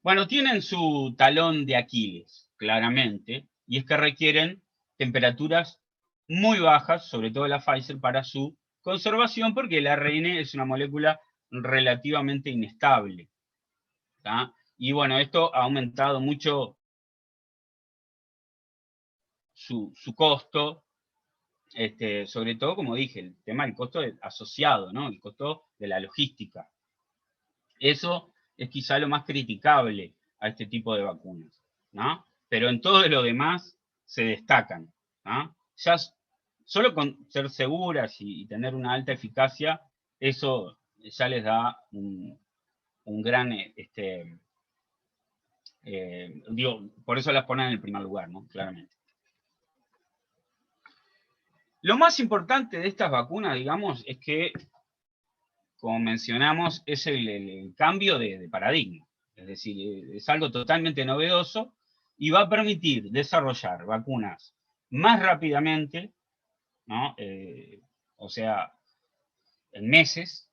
Bueno, tienen su talón de Aquiles, claramente, y es que requieren temperaturas muy bajas, sobre todo la Pfizer, para su conservación, porque el ARN es una molécula relativamente inestable. ¿Tá? Y bueno, esto ha aumentado mucho su costo, sobre todo, como dije, el tema del costo asociado, ¿no? El costo de la logística. Eso es quizá lo más criticable a este tipo de vacunas, ¿no? Pero en todo lo demás se destacan, ¿no? Ya solo con ser seguras y tener una alta eficacia, eso ya les da un gran, por eso las ponen en el primer lugar, ¿no? Claramente. Lo más importante de estas vacunas, digamos, es que, como mencionamos, es el cambio de paradigma. Es decir, es algo totalmente novedoso y va a permitir desarrollar vacunas más rápidamente, ¿no? O sea, en meses,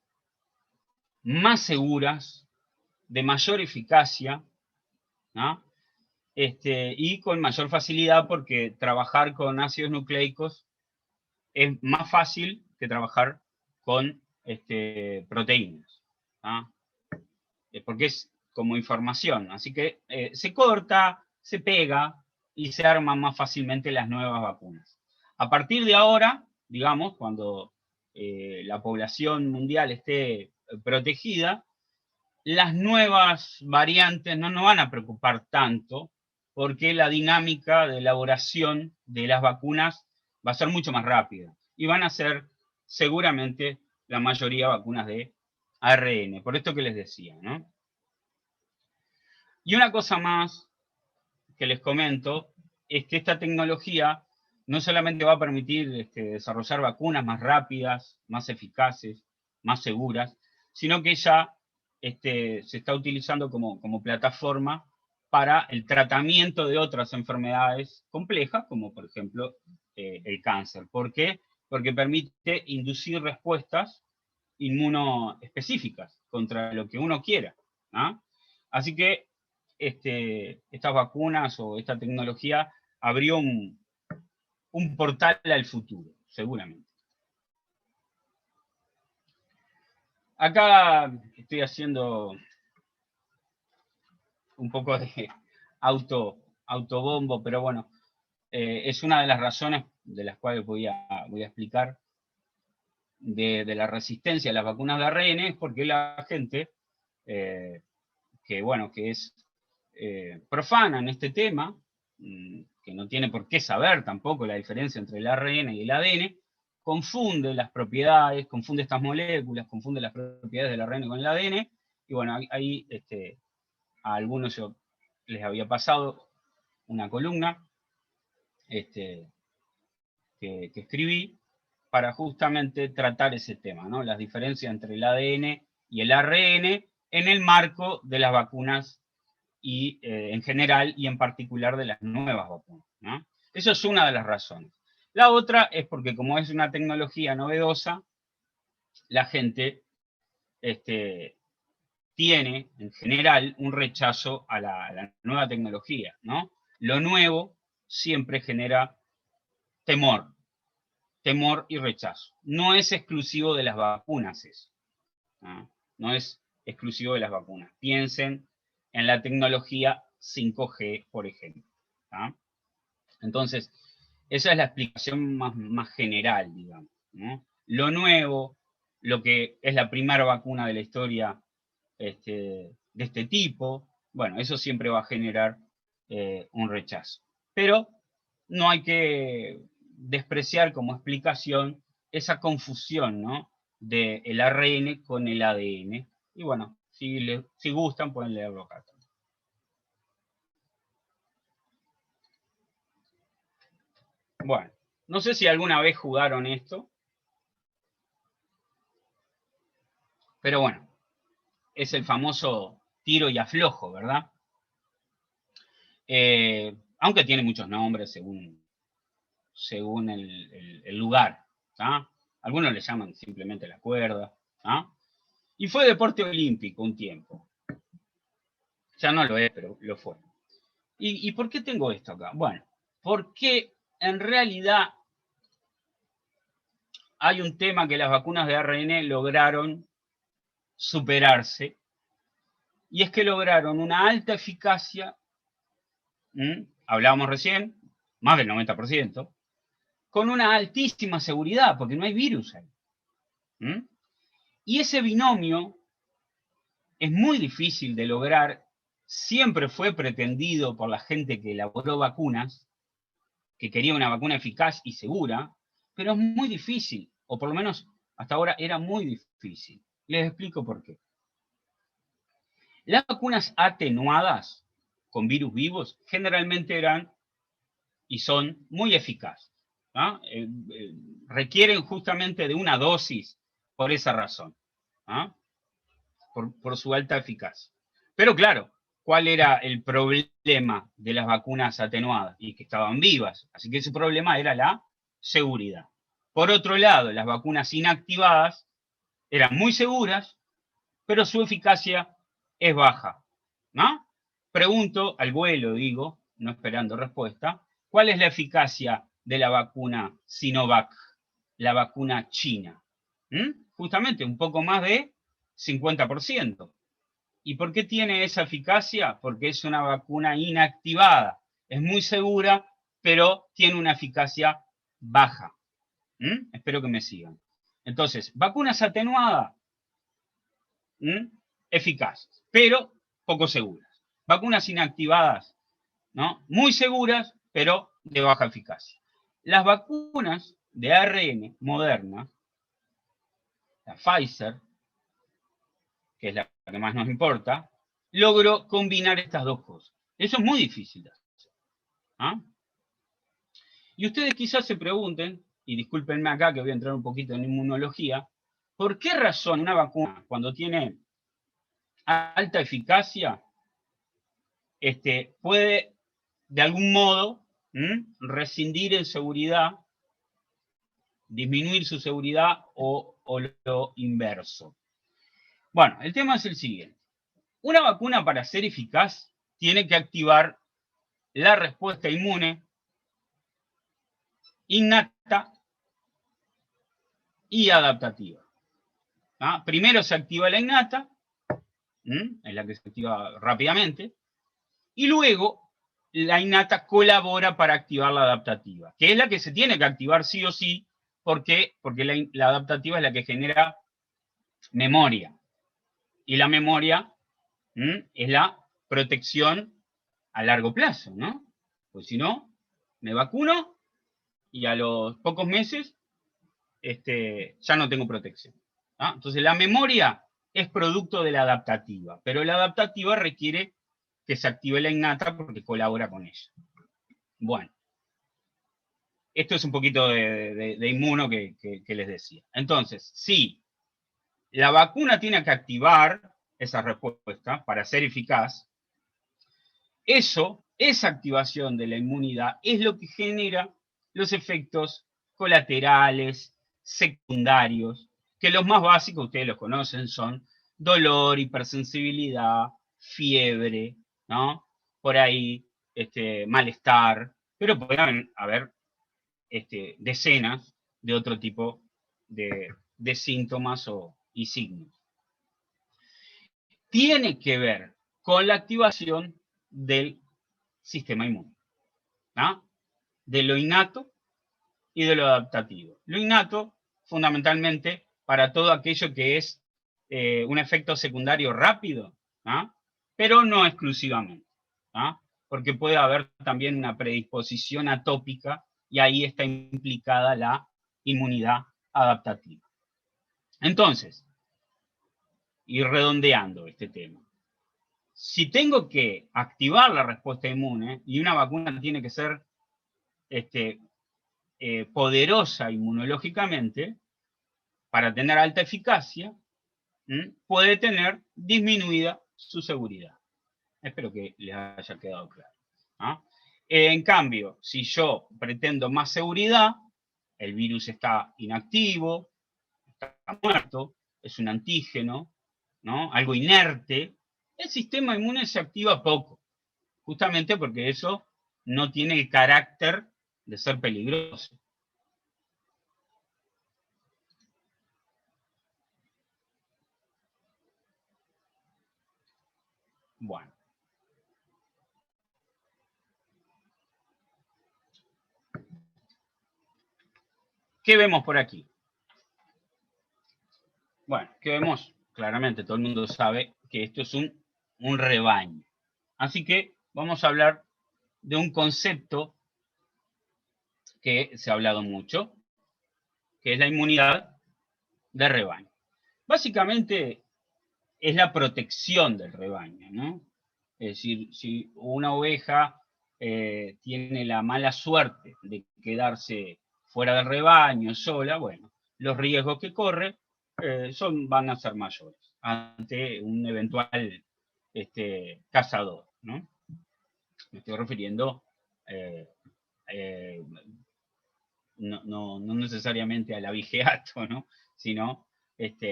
más seguras, de mayor eficacia, ¿no? Y con mayor facilidad, porque trabajar con ácidos nucleicos es más fácil que trabajar con proteínas, ¿no? Porque es como información, así que se corta, se pega y se arman más fácilmente las nuevas vacunas. A partir de ahora, digamos, cuando la población mundial esté protegida, las nuevas variantes no nos van a preocupar tanto, porque la dinámica de elaboración de las vacunas va a ser mucho más rápida y van a ser seguramente la mayoría vacunas de ARN, por esto que les decía, ¿no? Y una cosa más que les comento es que esta tecnología no solamente va a permitir desarrollar vacunas más rápidas, más eficaces, más seguras, sino que ya se está utilizando como plataforma para el tratamiento de otras enfermedades complejas, como por ejemplo el cáncer. ¿Por qué? Porque permite inducir respuestas inmunoespecíficas contra lo que uno quiera, ¿no? Así que estas vacunas o esta tecnología abrió un portal al futuro, seguramente. Acá estoy haciendo un poco de autobombo, pero bueno, es una de las razones de las cuales voy a explicar de la resistencia a las vacunas de ARN, es porque la gente que es profana en este tema, que no tiene por qué saber tampoco la diferencia entre el ARN y el ADN, confunde las propiedades, confunde estas moléculas, confunde las propiedades del ARN con el ADN, y bueno, ahí a algunos yo les había pasado una columna que escribí para justamente tratar ese tema, ¿no? Las diferencias entre el ADN y el ARN en el marco de las vacunas y en general y en particular de las nuevas vacunas, ¿no? Eso es una de las razones. La otra es porque como es una tecnología novedosa, la gente tiene en general un rechazo a la nueva tecnología, ¿no? Lo nuevo siempre genera temor y rechazo. No es exclusivo de las vacunas eso, ¿no? No es exclusivo de las vacunas. Piensen en la tecnología 5G, por ejemplo, ¿no? Entonces, esa es la explicación más general, digamos, ¿no? Lo nuevo, lo que es la primera vacuna de la historia de este tipo, bueno, eso siempre va a generar un rechazo. Pero no hay que despreciar como explicación esa confusión, ¿no? Del ARN con el ADN. Y bueno, si gustan pueden leerlo acá. Bueno, no sé si alguna vez jugaron esto, pero bueno, es el famoso tiro y aflojo, ¿verdad? Aunque tiene muchos nombres según el lugar, ¿tá? Algunos le llaman simplemente la cuerda, ¿tá? Y fue deporte olímpico un tiempo. Ya no lo es, pero lo fue. ¿Y por qué tengo esto acá? Bueno, porque en realidad hay un tema que las vacunas de ARN lograron superarse, y es que lograron una alta eficacia, hablábamos recién, más del 90%, con una altísima seguridad, porque no hay virus ahí. Y ese binomio es muy difícil de lograr, siempre fue pretendido por la gente que elaboró vacunas, que quería una vacuna eficaz y segura, pero es muy difícil, o por lo menos hasta ahora era muy difícil. Les explico por qué. Las vacunas atenuadas con virus vivos generalmente eran y son muy eficaces, ¿no? Requieren justamente de una dosis por esa razón, ¿no? Por su alta eficacia. Pero claro, ¿cuál era el problema de las vacunas atenuadas? Y que estaban vivas, así que su problema era la seguridad. Por otro lado, las vacunas inactivadas eran muy seguras, pero su eficacia es baja, ¿no? Pregunto al vuelo, digo, no esperando respuesta, ¿cuál es la eficacia de la vacuna Sinovac, la vacuna china? Justamente un poco más de 50%. ¿Y por qué tiene esa eficacia? Porque es una vacuna inactivada. Es muy segura, pero tiene una eficacia baja. Espero que me sigan. Entonces, vacunas atenuadas, eficaces, pero poco seguras. Vacunas inactivadas, ¿no? Muy seguras, pero de baja eficacia. Las vacunas de ARN Moderna, la Pfizer, que es la que más nos importa, logró combinar estas dos cosas. Eso es muy difícil de hacer. ¿Ah? Y ustedes quizás se pregunten, y discúlpenme acá que voy a entrar un poquito en inmunología, ¿por qué razón una vacuna, cuando tiene alta eficacia, puede de algún modo rescindir en seguridad, disminuir su seguridad o lo inverso? Bueno, el tema es el siguiente. Una vacuna, para ser eficaz, tiene que activar la respuesta inmune innata y adaptativa. ¿Ah? Primero se activa la innata, es la que se activa rápidamente, y luego la innata colabora para activar la adaptativa, que es la que se tiene que activar sí o sí. ¿Por qué? Porque la adaptativa es la que genera memoria, y la memoria es la protección a largo plazo, ¿no? Pues si no, me vacuno y a los pocos meses ya no tengo protección. ¿Ah? Entonces la memoria es producto de la adaptativa, pero la adaptativa requiere que se active la innata porque colabora con ella. Bueno, esto es un poquito de inmuno que les decía. Entonces, si la vacuna tiene que activar esa respuesta para ser eficaz, esa activación de la inmunidad es lo que genera los efectos colaterales, secundarios, que los más básicos, ustedes los conocen, son dolor, hipersensibilidad, fiebre, ¿no? Por ahí, malestar, pero pueden haber decenas de otro tipo de síntomas y signos. Tiene que ver con la activación del sistema inmune, ¿no? De lo innato y de lo adaptativo. Lo innato, fundamentalmente, para todo aquello que es un efecto secundario rápido, ¿no? Pero no exclusivamente, ¿no? Porque puede haber también una predisposición atópica y ahí está implicada la inmunidad adaptativa. Entonces, ir redondeando este tema. Si tengo que activar la respuesta inmune y una vacuna tiene que ser poderosa inmunológicamente para tener alta eficacia, puede tener disminuida su seguridad. Espero que les haya quedado claro. ¿Ah? En cambio, si yo pretendo más seguridad, el virus está inactivo, está muerto, es un antígeno, ¿no? Algo inerte, el sistema inmune se activa poco, justamente porque eso no tiene el carácter de ser peligroso. Bueno. ¿Qué vemos por aquí? Bueno, ¿qué vemos? Claramente todo el mundo sabe que esto es un rebaño. Así que vamos a hablar de un concepto que se ha hablado mucho, que es la inmunidad de rebaño. Básicamente es la protección del rebaño, ¿no? Es decir, si una oveja tiene la mala suerte de quedarse fuera del rebaño, sola, bueno, los riesgos que corre van a ser mayores ante un eventual cazador, ¿no? Me estoy refiriendo no necesariamente al abigeato, ¿no? Sino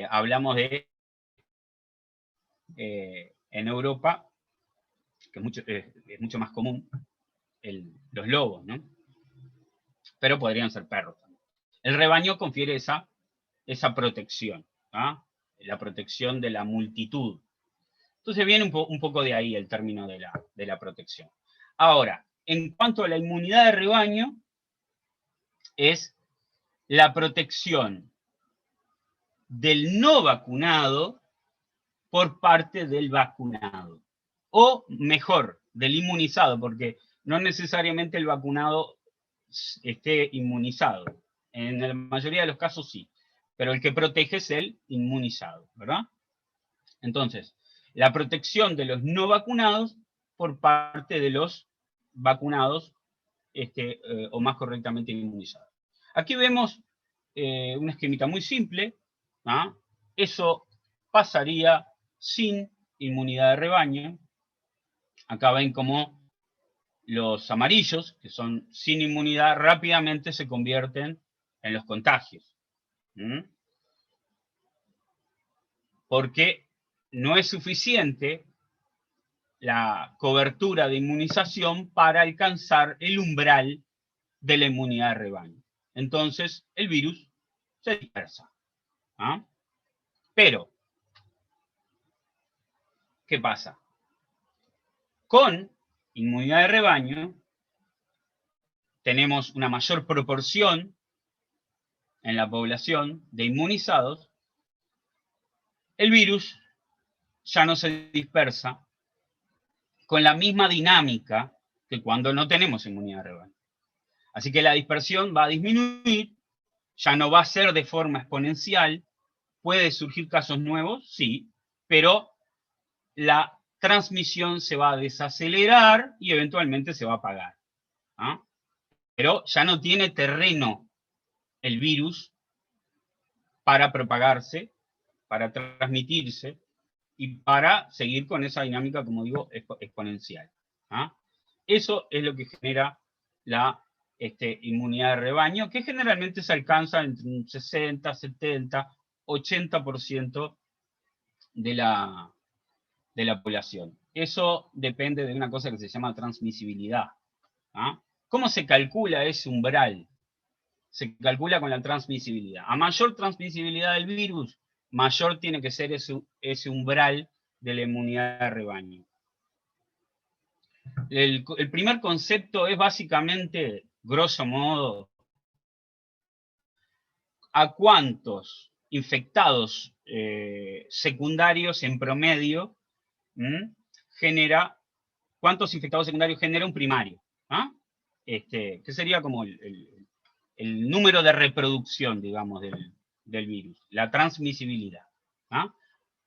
hablamos de en Europa, que es mucho más común, los lobos, ¿no? Pero podrían ser perros también. El rebaño confiere esa protección, ¿ah? La protección de la multitud. Entonces viene un poco de ahí el término de la protección. Ahora, en cuanto a la inmunidad de rebaño, es la protección del no vacunado por parte del vacunado. O mejor, del inmunizado, porque no necesariamente el vacunado esté inmunizado. En la mayoría de los casos sí, pero el que protege es el inmunizado, ¿verdad? Entonces, la protección de los no vacunados por parte de los vacunados, o más correctamente inmunizados. Aquí vemos un esquemita muy simple, ¿ah? Eso pasaría sin inmunidad de rebaño. Acá ven cómo los amarillos, que son sin inmunidad, rápidamente se convierten en los contagios. Porque no es suficiente la cobertura de inmunización para alcanzar el umbral de la inmunidad de rebaño. Entonces, el virus se dispersa. ¿Ah? Pero, ¿qué pasa? Con inmunidad de rebaño, tenemos una mayor proporción en la población de inmunizados. El virus ya no se dispersa con la misma dinámica que cuando no tenemos inmunidad de rebaño. Así que la dispersión va a disminuir, ya no va a ser de forma exponencial. ¿Puede surgir casos nuevos? Sí, pero la transmisión se va a desacelerar y eventualmente se va a apagar. ¿Ah? Pero ya no tiene terreno el virus para propagarse, para transmitirse y para seguir con esa dinámica, como digo, exponencial. ¿Ah? Eso es lo que genera la inmunidad de rebaño, que generalmente se alcanza entre un 60, 70, 80% de la población. Eso depende de una cosa que se llama transmisibilidad. ¿Ah? ¿Cómo se calcula ese umbral? Se calcula con la transmisibilidad. A mayor transmisibilidad del virus, mayor tiene que ser ese umbral de la inmunidad de rebaño. El primer concepto es básicamente, grosso modo, a cuántos infectados secundarios en promedio cuántos infectados secundarios genera un primario. ¿Ah? Que sería como el número de reproducción, digamos, del virus, la transmisibilidad. ¿Ah?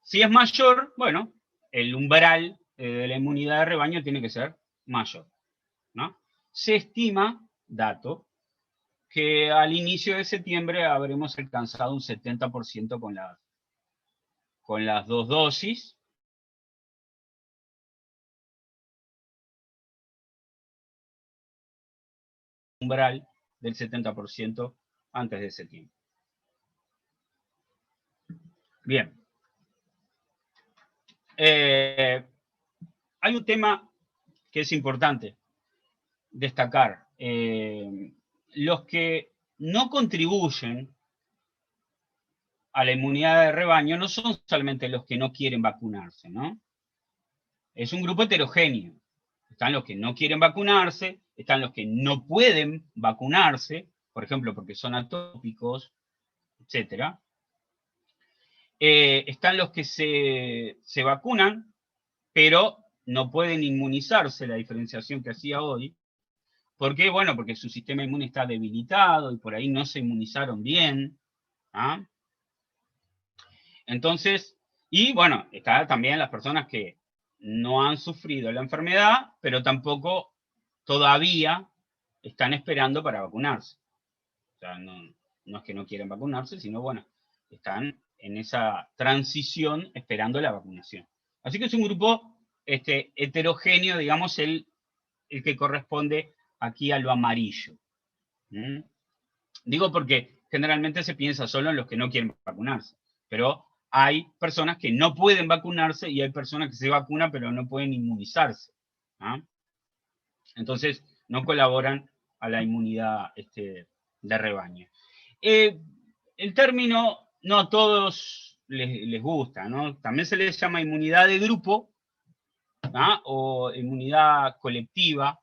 Si es mayor, bueno, el umbral de la inmunidad de rebaño tiene que ser mayor, ¿no? Se estima, dato, que al inicio de septiembre habremos alcanzado un 70% con las 2 dosis. Umbral del 70% antes de septiembre. Bien. Hay un tema que es importante destacar. Los que no contribuyen a la inmunidad de rebaño no son solamente los que no quieren vacunarse, ¿no? Es un grupo heterogéneo. Están los que no quieren vacunarse, están los que no pueden vacunarse, por ejemplo, porque son atópicos, etc. Están los que se vacunan, pero no pueden inmunizarse, la diferenciación que hacía hoy. ¿Por qué? Bueno, porque su sistema inmune está debilitado y por ahí no se inmunizaron bien. ¿Ah? Entonces, y bueno, están también las personas que no han sufrido la enfermedad, pero tampoco todavía están esperando para vacunarse. O sea, no es que no quieren vacunarse, sino bueno, están en esa transición esperando la vacunación. Así que es un grupo heterogéneo, digamos, el que corresponde aquí a lo amarillo. Digo porque generalmente se piensa solo en los que no quieren vacunarse, pero hay personas que no pueden vacunarse y hay personas que se vacunan pero no pueden inmunizarse. ¿Ah? Entonces, no colaboran a la inmunidad de rebaño. El término no a todos les gusta, ¿no? También se les llama inmunidad de grupo, ¿ah? O inmunidad colectiva,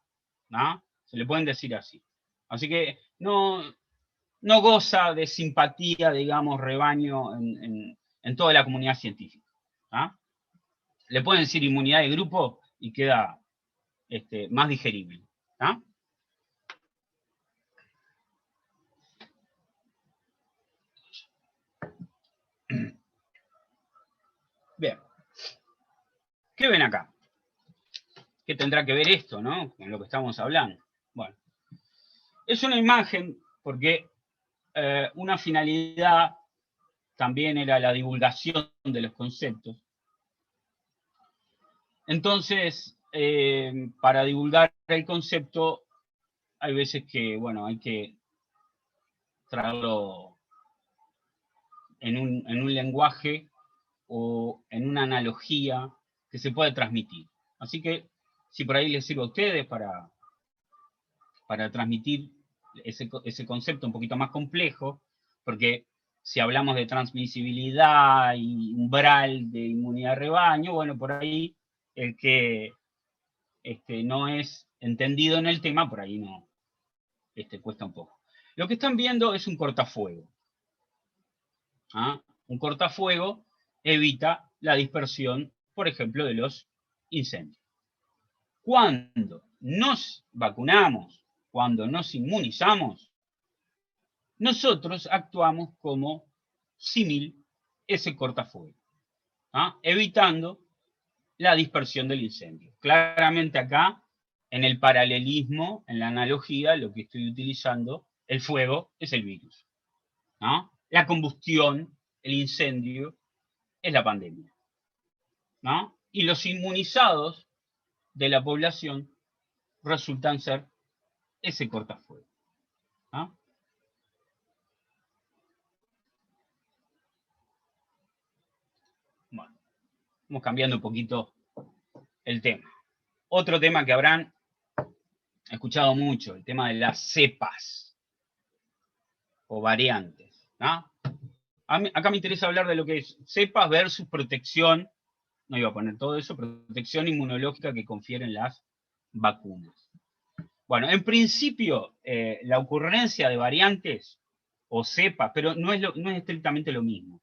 ¿ah? Se le pueden decir así. Así que no goza de simpatía, digamos, rebaño en toda la comunidad científica. ¿Ah? Le pueden decir inmunidad de grupo y queda más digerible. ¿Ah? Bien. ¿Qué ven acá? ¿Qué tendrá que ver esto, no? Con lo que estamos hablando. Bueno, es una imagen porque una finalidad también era la divulgación de los conceptos. Entonces, para divulgar el concepto, hay veces que, bueno, hay que traerlo en un lenguaje o en una analogía que se puede transmitir. Así que, si por ahí les sirve a ustedes para transmitir ese concepto un poquito más complejo, porque si hablamos de transmisibilidad y umbral de inmunidad de rebaño, bueno, por ahí el que no es entendido en el tema, por ahí no cuesta un poco. Lo que están viendo es un cortafuego. ¿Ah? Un cortafuego evita la dispersión, por ejemplo, de los incendios. Cuando nos vacunamos, cuando nos inmunizamos, nosotros actuamos como símil ese cortafuego, ¿ah? Evitando la dispersión del incendio. Claramente acá, en el paralelismo, en la analogía, lo que estoy utilizando, el fuego es el virus, ¿no? La combustión, el incendio, es la pandemia, ¿no? Y los inmunizados de la población resultan ser ese cortafuego, ¿no? Bueno, vamos cambiando un poquito el tema. Otro tema que habrán escuchado mucho, el tema de las cepas o variantes, ¿no? Acá me interesa hablar de lo que es cepas versus protección, no iba a poner todo eso, protección inmunológica que confieren las vacunas. Bueno, en principio, la ocurrencia de variantes o cepas, pero no es estrictamente lo mismo.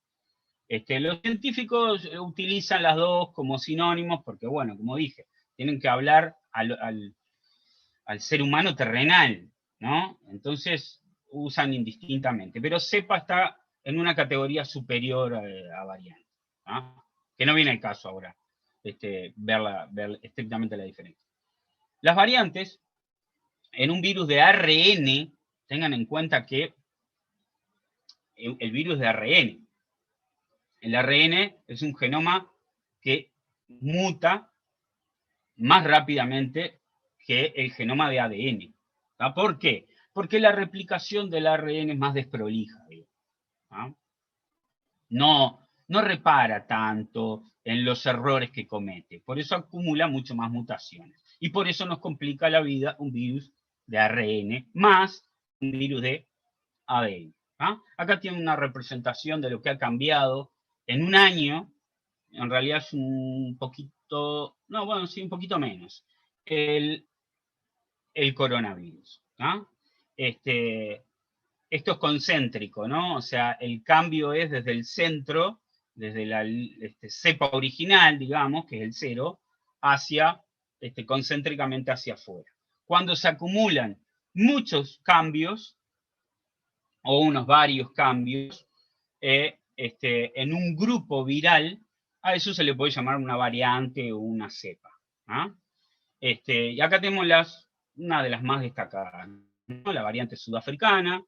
Los científicos utilizan las dos como sinónimos porque, bueno, como dije, tienen que hablar al ser humano terrenal, ¿no? Entonces usan indistintamente. Pero cepa está en una categoría superior a variante, ¿no? Que no viene al caso ahora ver estrictamente la diferencia. Las variantes, en un virus de ARN, tengan en cuenta que el virus de ARN, el ARN es un genoma que muta más rápidamente que el genoma de ADN. ¿Ah? ¿Por qué? Porque la replicación del ARN es más desprolija. ¿Ah? No repara tanto en los errores que comete. Por eso acumula mucho más mutaciones. Y por eso nos complica la vida un virus de ARN más un virus de ADN. ¿Ah? Acá tiene una representación de lo que ha cambiado en un año. En realidad es un poquito, no, bueno, sí, un poquito menos. El coronavirus. ¿Ah? Esto es concéntrico, ¿no? O sea, el cambio es desde el centro, desde la cepa original, digamos, que es el 0, hacia, concéntricamente hacia afuera. Cuando se acumulan muchos cambios, o unos varios cambios, en un grupo viral, a eso se le puede llamar una variante o una cepa. ¿Ah? Y acá tenemos una de las más destacadas, ¿no? La variante sudafricana,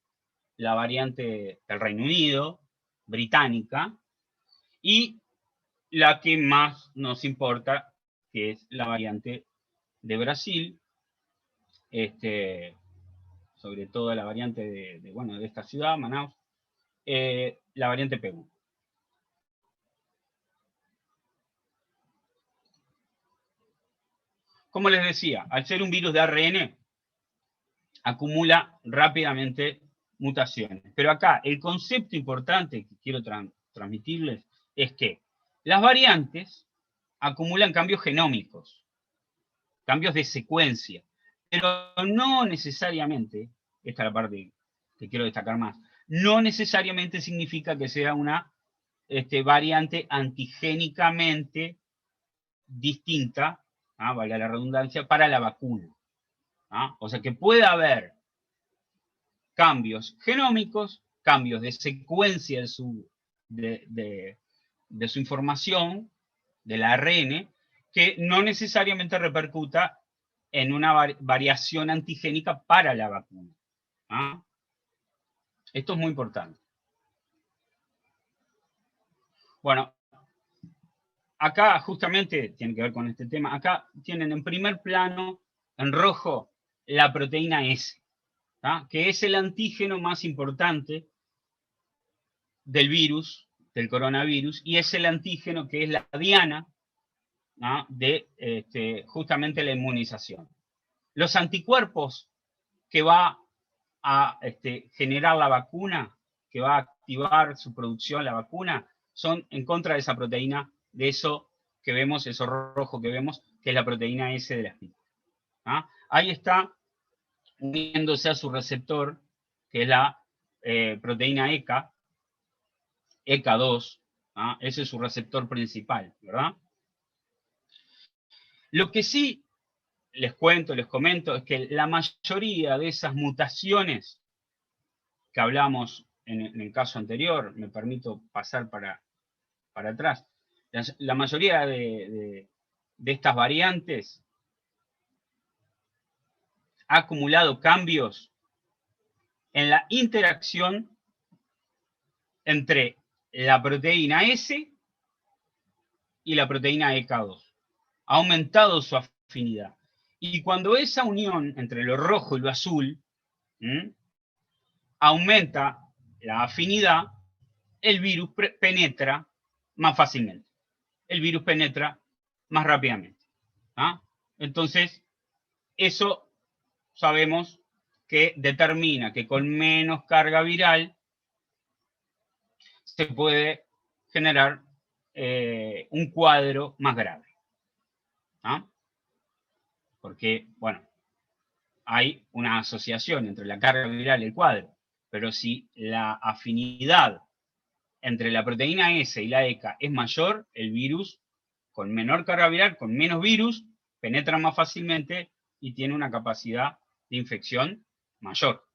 la variante del Reino Unido, británica, y la que más nos importa, que es la variante de Brasil, sobre todo la variante de esta ciudad, Manaus, la variante P1. como les decía, al ser un virus de ARN, acumula rápidamente mutaciones. Pero acá el concepto importante que quiero transmitirles es que las variantes acumulan cambios genómicos, cambios de secuencia, pero no necesariamente, esta es la parte que quiero destacar más, no necesariamente significa que sea una variante antigénicamente distinta, valga la redundancia, para la vacuna. O sea que puede haber cambios genómicos, cambios de secuencia de su información, del ARN, que no necesariamente repercuta en una variación antigénica para la vacuna. Esto es muy importante. Bueno, acá justamente tiene que ver con este tema. Acá tienen en primer plano, en rojo, la proteína S, que es el antígeno más importante del virus, del coronavirus, y es el antígeno que es la diana de justamente la inmunización. Los anticuerpos que va a generar la vacuna, que va a activar su producción la vacuna, son en contra de esa proteína, de eso que vemos, eso rojo que vemos, que es la proteína S de la espina. Ahí está uniéndose a su receptor, que es la proteína ECA, ECA2, ese es su receptor principal, ¿verdad? Lo que sí les cuento, les comento, es que la mayoría de esas mutaciones que hablamos en el caso anterior, me permito pasar para atrás, la mayoría de estas variantes ha acumulado cambios en la interacción entre la proteína S y la proteína ECA2. Ha aumentado su afinidad. Y cuando esa unión entre lo rojo y lo azul aumenta la afinidad, el virus penetra más fácilmente. El virus penetra más rápidamente. Entonces, eso sabemos que determina que con menos carga viral se puede generar un cuadro más grave. Porque, bueno, hay una asociación entre la carga viral y el cuadro, pero si la afinidad entre la proteína S y la ECA es mayor, el virus, con menor carga viral, con menos virus, penetra más fácilmente y tiene una capacidad de infección mayor.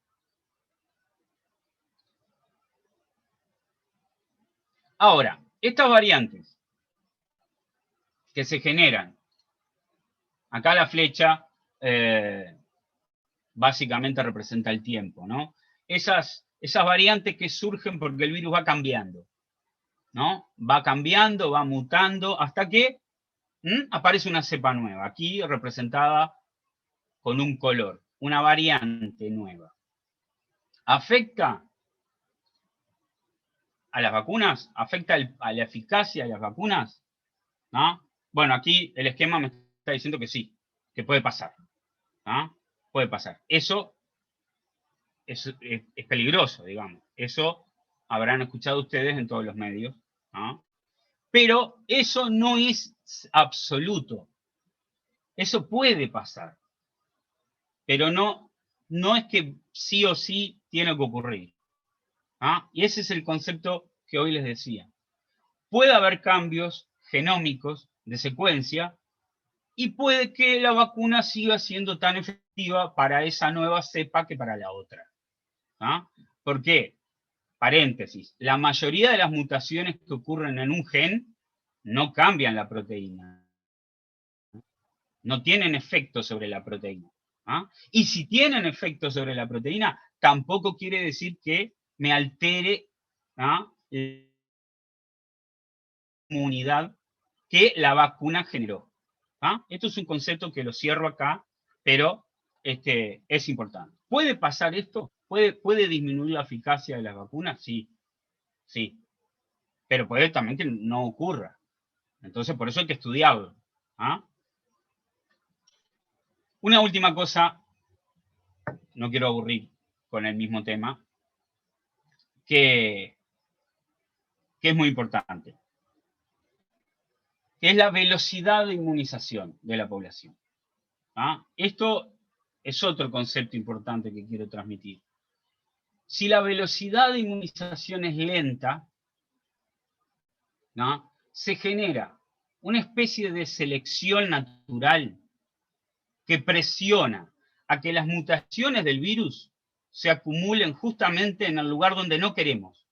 Ahora, estas variantes que se generan, acá la flecha básicamente representa el tiempo, ¿no? Esas variantes que surgen porque el virus va cambiando, ¿no? Va cambiando, va mutando, hasta que aparece una cepa nueva, aquí representada con un color, una variante nueva. ¿Afecta a las vacunas? ¿Afecta a la eficacia de las vacunas? ¿No? Bueno, aquí el esquema me está diciendo que sí, que puede pasar. Puede pasar. Eso es peligroso, digamos. Eso habrán escuchado ustedes en todos los medios. Pero eso no es absoluto. Eso puede pasar. Pero no es que sí o sí tiene que ocurrir. Y ese es el concepto que hoy les decía. Puede haber cambios genómicos de secuencia y puede que la vacuna siga siendo tan efectiva para esa nueva cepa que para la otra. ¿Por qué? Paréntesis, la mayoría de las mutaciones que ocurren en un gen no cambian la proteína. No tienen efecto sobre la proteína. Y si tienen efecto sobre la proteína, tampoco quiere decir que me altere la inmunidad que la vacuna generó. Esto es un concepto que lo cierro acá, pero es importante. ¿Puede pasar esto? ¿Puede disminuir la eficacia de las vacunas? Sí, sí. Pero puede también que no ocurra. Entonces, por eso hay que estudiarlo. Una última cosa, no quiero aburrir con el mismo tema, que es muy importante, que es la velocidad de inmunización de la población. ¿Ah? Esto es otro concepto importante que quiero transmitir. Si la velocidad de inmunización es lenta, ¿no?, se genera una especie de selección natural que presiona a que las mutaciones del virus se acumulen justamente en el lugar donde no queremos,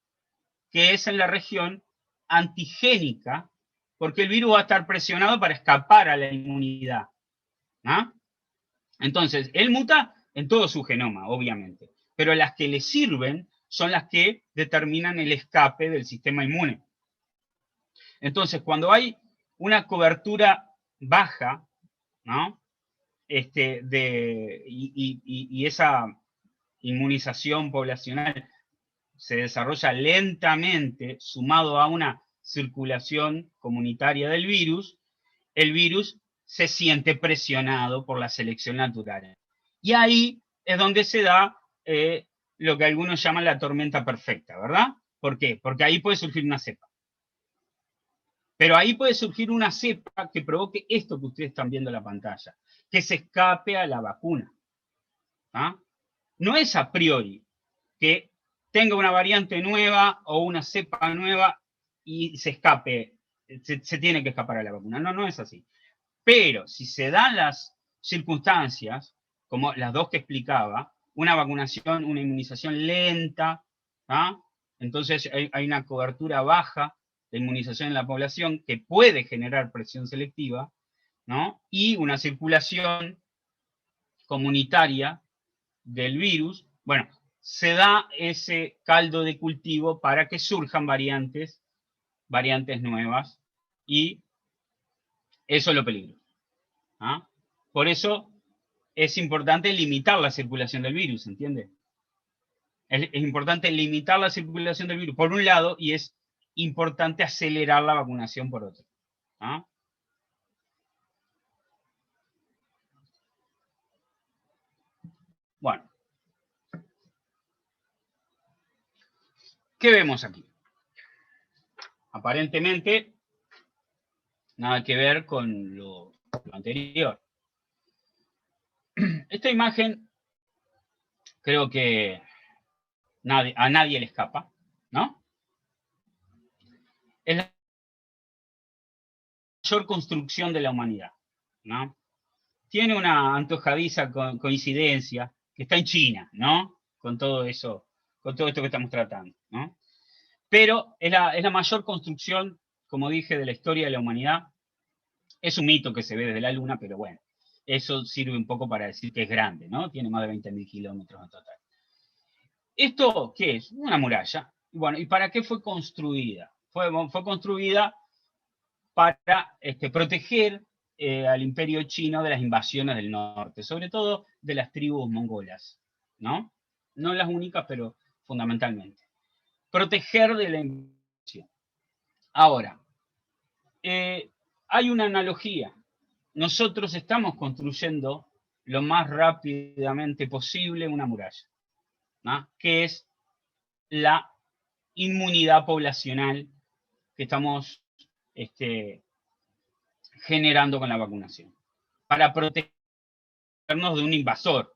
que es en la región antigénica, porque el virus va a estar presionado para escapar a la inmunidad. ¿Ah? Entonces, él muta en todo su genoma, obviamente, pero las que le sirven son las que determinan el escape del sistema inmune. Entonces, cuando hay una cobertura baja, ¿no?, y esa inmunización poblacional se desarrolla lentamente, sumado a una circulación comunitaria del virus, el virus se siente presionado por la selección natural. Y ahí es donde se da lo que algunos llaman la tormenta perfecta, ¿verdad? ¿Por qué? Porque ahí puede surgir una cepa. Pero ahí puede surgir una cepa que provoque esto que ustedes están viendo en la pantalla, que se escape a la vacuna. ¿Ah? No es a priori que tenga una variante nueva o una cepa nueva y se escape, se tiene que escapar a la vacuna. No, no es así. Pero si se dan las circunstancias, como las dos que explicaba, una vacunación, una inmunización lenta, ¿ah?, entonces hay una cobertura baja de inmunización en la población que puede generar presión selectiva, ¿no?, y una circulación comunitaria del virus, bueno, se da ese caldo de cultivo para que surjan variantes nuevas, y eso es lo peligroso. ¿Ah? Por eso es importante limitar la circulación del virus, ¿entiende? Es importante limitar la circulación del virus por un lado, y es importante acelerar la vacunación por otro. ¿Ah? Bueno. ¿Qué vemos aquí? Aparentemente, nada que ver con lo anterior. Esta imagen creo que a nadie le escapa, ¿no? Es la mayor construcción de la humanidad, ¿no? Tiene una antojadiza coincidencia que está en China, ¿no? Con todo eso, con todo esto que estamos tratando, ¿no? Pero es la mayor construcción, como dije, de la historia de la humanidad. Es un mito que se ve desde la Luna, pero bueno, eso sirve un poco para decir que es grande, ¿no? Tiene más de 20.000 kilómetros en total. ¿Esto qué es? Una muralla. Bueno, ¿y para qué fue construida? Fue construida para proteger al imperio chino de las invasiones del norte, sobre todo de las tribus mongolas, ¿no? No las únicas, pero fundamentalmente. Proteger de la invasión. Ahora, hay una analogía. Nosotros estamos construyendo lo más rápidamente posible una muralla, ¿no?, que es la inmunidad poblacional que estamos generando con la vacunación, para protegernos de un invasor,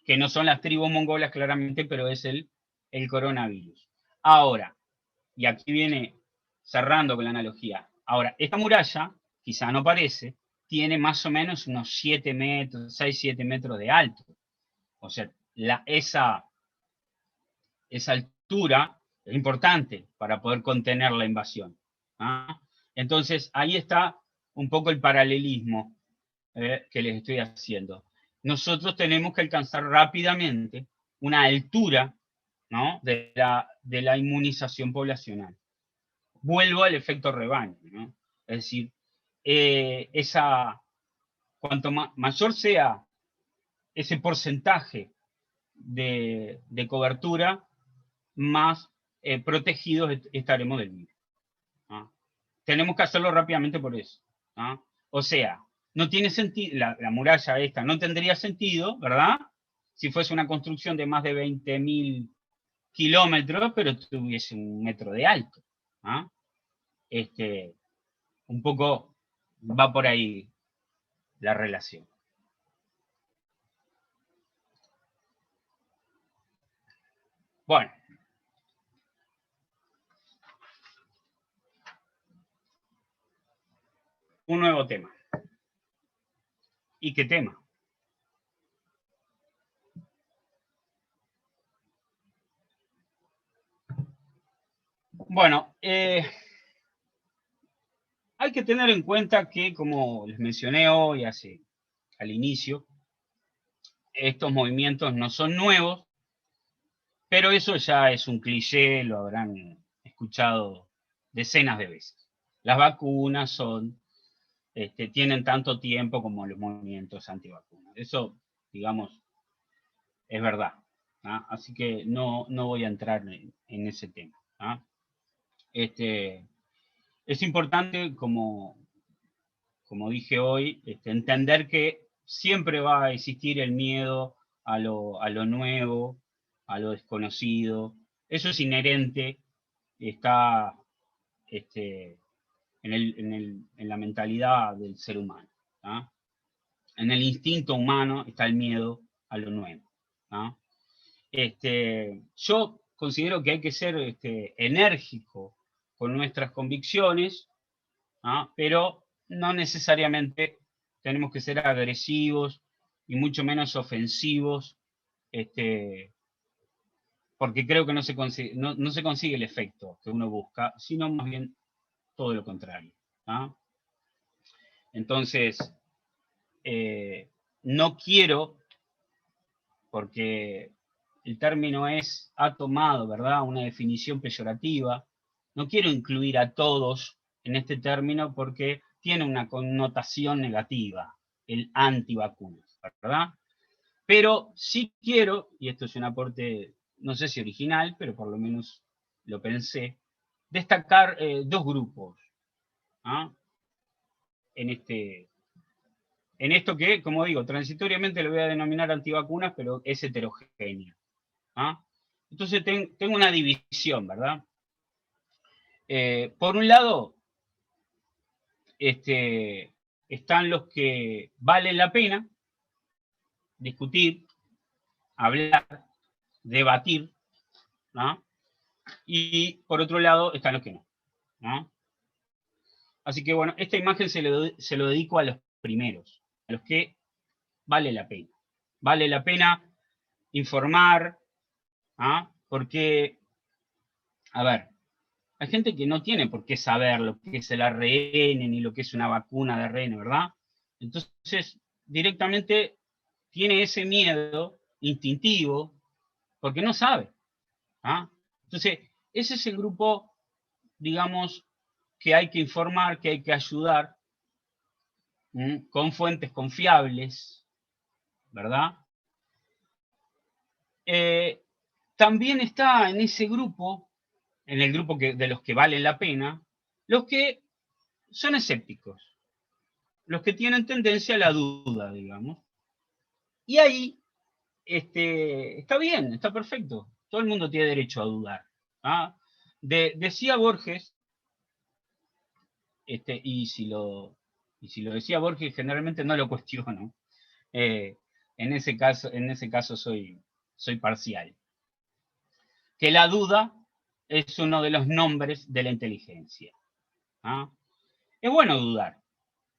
que no son las tribus mongolas claramente, pero es el coronavirus. Ahora, y aquí viene cerrando con la analogía, ahora, esta muralla, quizá no parece, tiene más o menos unos 7 metros, 6, 7 metros de alto. O sea, esa altura es importante para poder contener la invasión. ¿Ah? Entonces, ahí está un poco el paralelismo que les estoy haciendo. Nosotros tenemos que alcanzar rápidamente una altura, ¿no?, de la inmunización poblacional. Vuelvo al efecto rebaño, ¿no? Es decir, cuanto mayor sea ese porcentaje de cobertura, más protegidos estaremos del virus. ¿Ah? Tenemos que hacerlo rápidamente por eso. ¿Ah? O sea, no tiene sentido, la muralla esta no tendría sentido, ¿verdad? Si fuese una construcción de más de 20.000 kilómetros, pero tuviese 1 metro de alto. ¿Ah? Un poco va por ahí la relación. Bueno. Un nuevo tema. ¿Y qué tema? Bueno, hay que tener en cuenta que, como les mencioné hoy al inicio, estos movimientos no son nuevos, pero eso ya es un cliché, lo habrán escuchado decenas de veces. Las vacunas tienen tanto tiempo como los movimientos antivacunas. Eso, digamos, es verdad. ¿Ah? Así que no voy a entrar en ese tema. ¿Ah? Es importante, como dije hoy, entender que siempre va a existir el miedo a lo nuevo, a lo desconocido. Eso es inherente, está en la mentalidad del ser humano. ¿Ah? En el instinto humano está el miedo a lo nuevo. ¿Ah? Yo considero que hay que ser enérgico con nuestras convicciones, ¿ah? Pero no necesariamente tenemos que ser agresivos y mucho menos ofensivos, porque creo que no se consigue el efecto que uno busca, sino más bien todo lo contrario. ¿Ah? Entonces, no quiero, porque el término ha tomado, ¿verdad?, una definición peyorativa. No quiero incluir a todos en este término porque tiene una connotación negativa, el antivacunas, ¿verdad? Pero sí quiero, y esto es un aporte, no sé si original, pero por lo menos lo pensé, destacar 2 grupos. ¿Ah? En esto que, como digo, transitoriamente lo voy a denominar antivacunas, pero es heterogéneo. ¿Ah? Entonces tengo una división, ¿verdad? Por un lado, están los que valen la pena discutir, hablar, debatir, ¿no? Y por otro lado están los que no, ¿no? Así que bueno, esta imagen se lo dedico a los primeros, a los que vale la pena. Vale la pena informar, ¿ah? Porque, a ver, hay gente que no tiene por qué saber lo que es el ARN ni lo que es una vacuna de ARN, ¿verdad? Entonces, directamente tiene ese miedo instintivo porque no sabe. ¿Ah? Entonces, ese es el grupo, digamos, que hay que informar, que hay que ayudar, con fuentes confiables, ¿verdad? También está en ese grupo, en el grupo de los que valen la pena, los que son escépticos, los que tienen tendencia a la duda, digamos. Y ahí está bien, está perfecto. Todo el mundo tiene derecho a dudar. ¿Ah? Decía Borges, y si lo decía Borges, generalmente no lo cuestiono. En ese caso soy parcial. Que la duda es uno de los nombres de la inteligencia. ¿Ah? Es bueno dudar.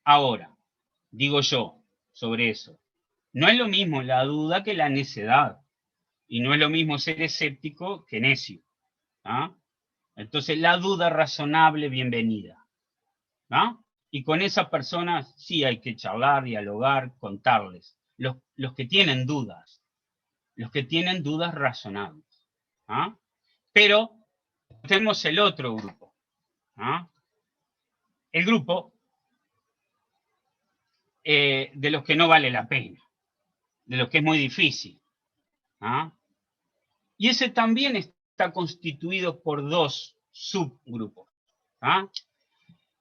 Ahora, digo yo sobre eso, no es lo mismo la duda que la necedad. Y no es lo mismo ser escéptico que necio. ¿Ah? Entonces, la duda razonable, bienvenida. ¿Ah? Y con esas personas sí hay que charlar, dialogar, contarles. Los que tienen dudas. Los que tienen dudas razonables. ¿Ah? Pero tenemos el otro grupo. ¿Ah? El grupo de los que no vale la pena. De los que es muy difícil. ¿Ah? Y ese también está constituido por 2 subgrupos. ¿Ah?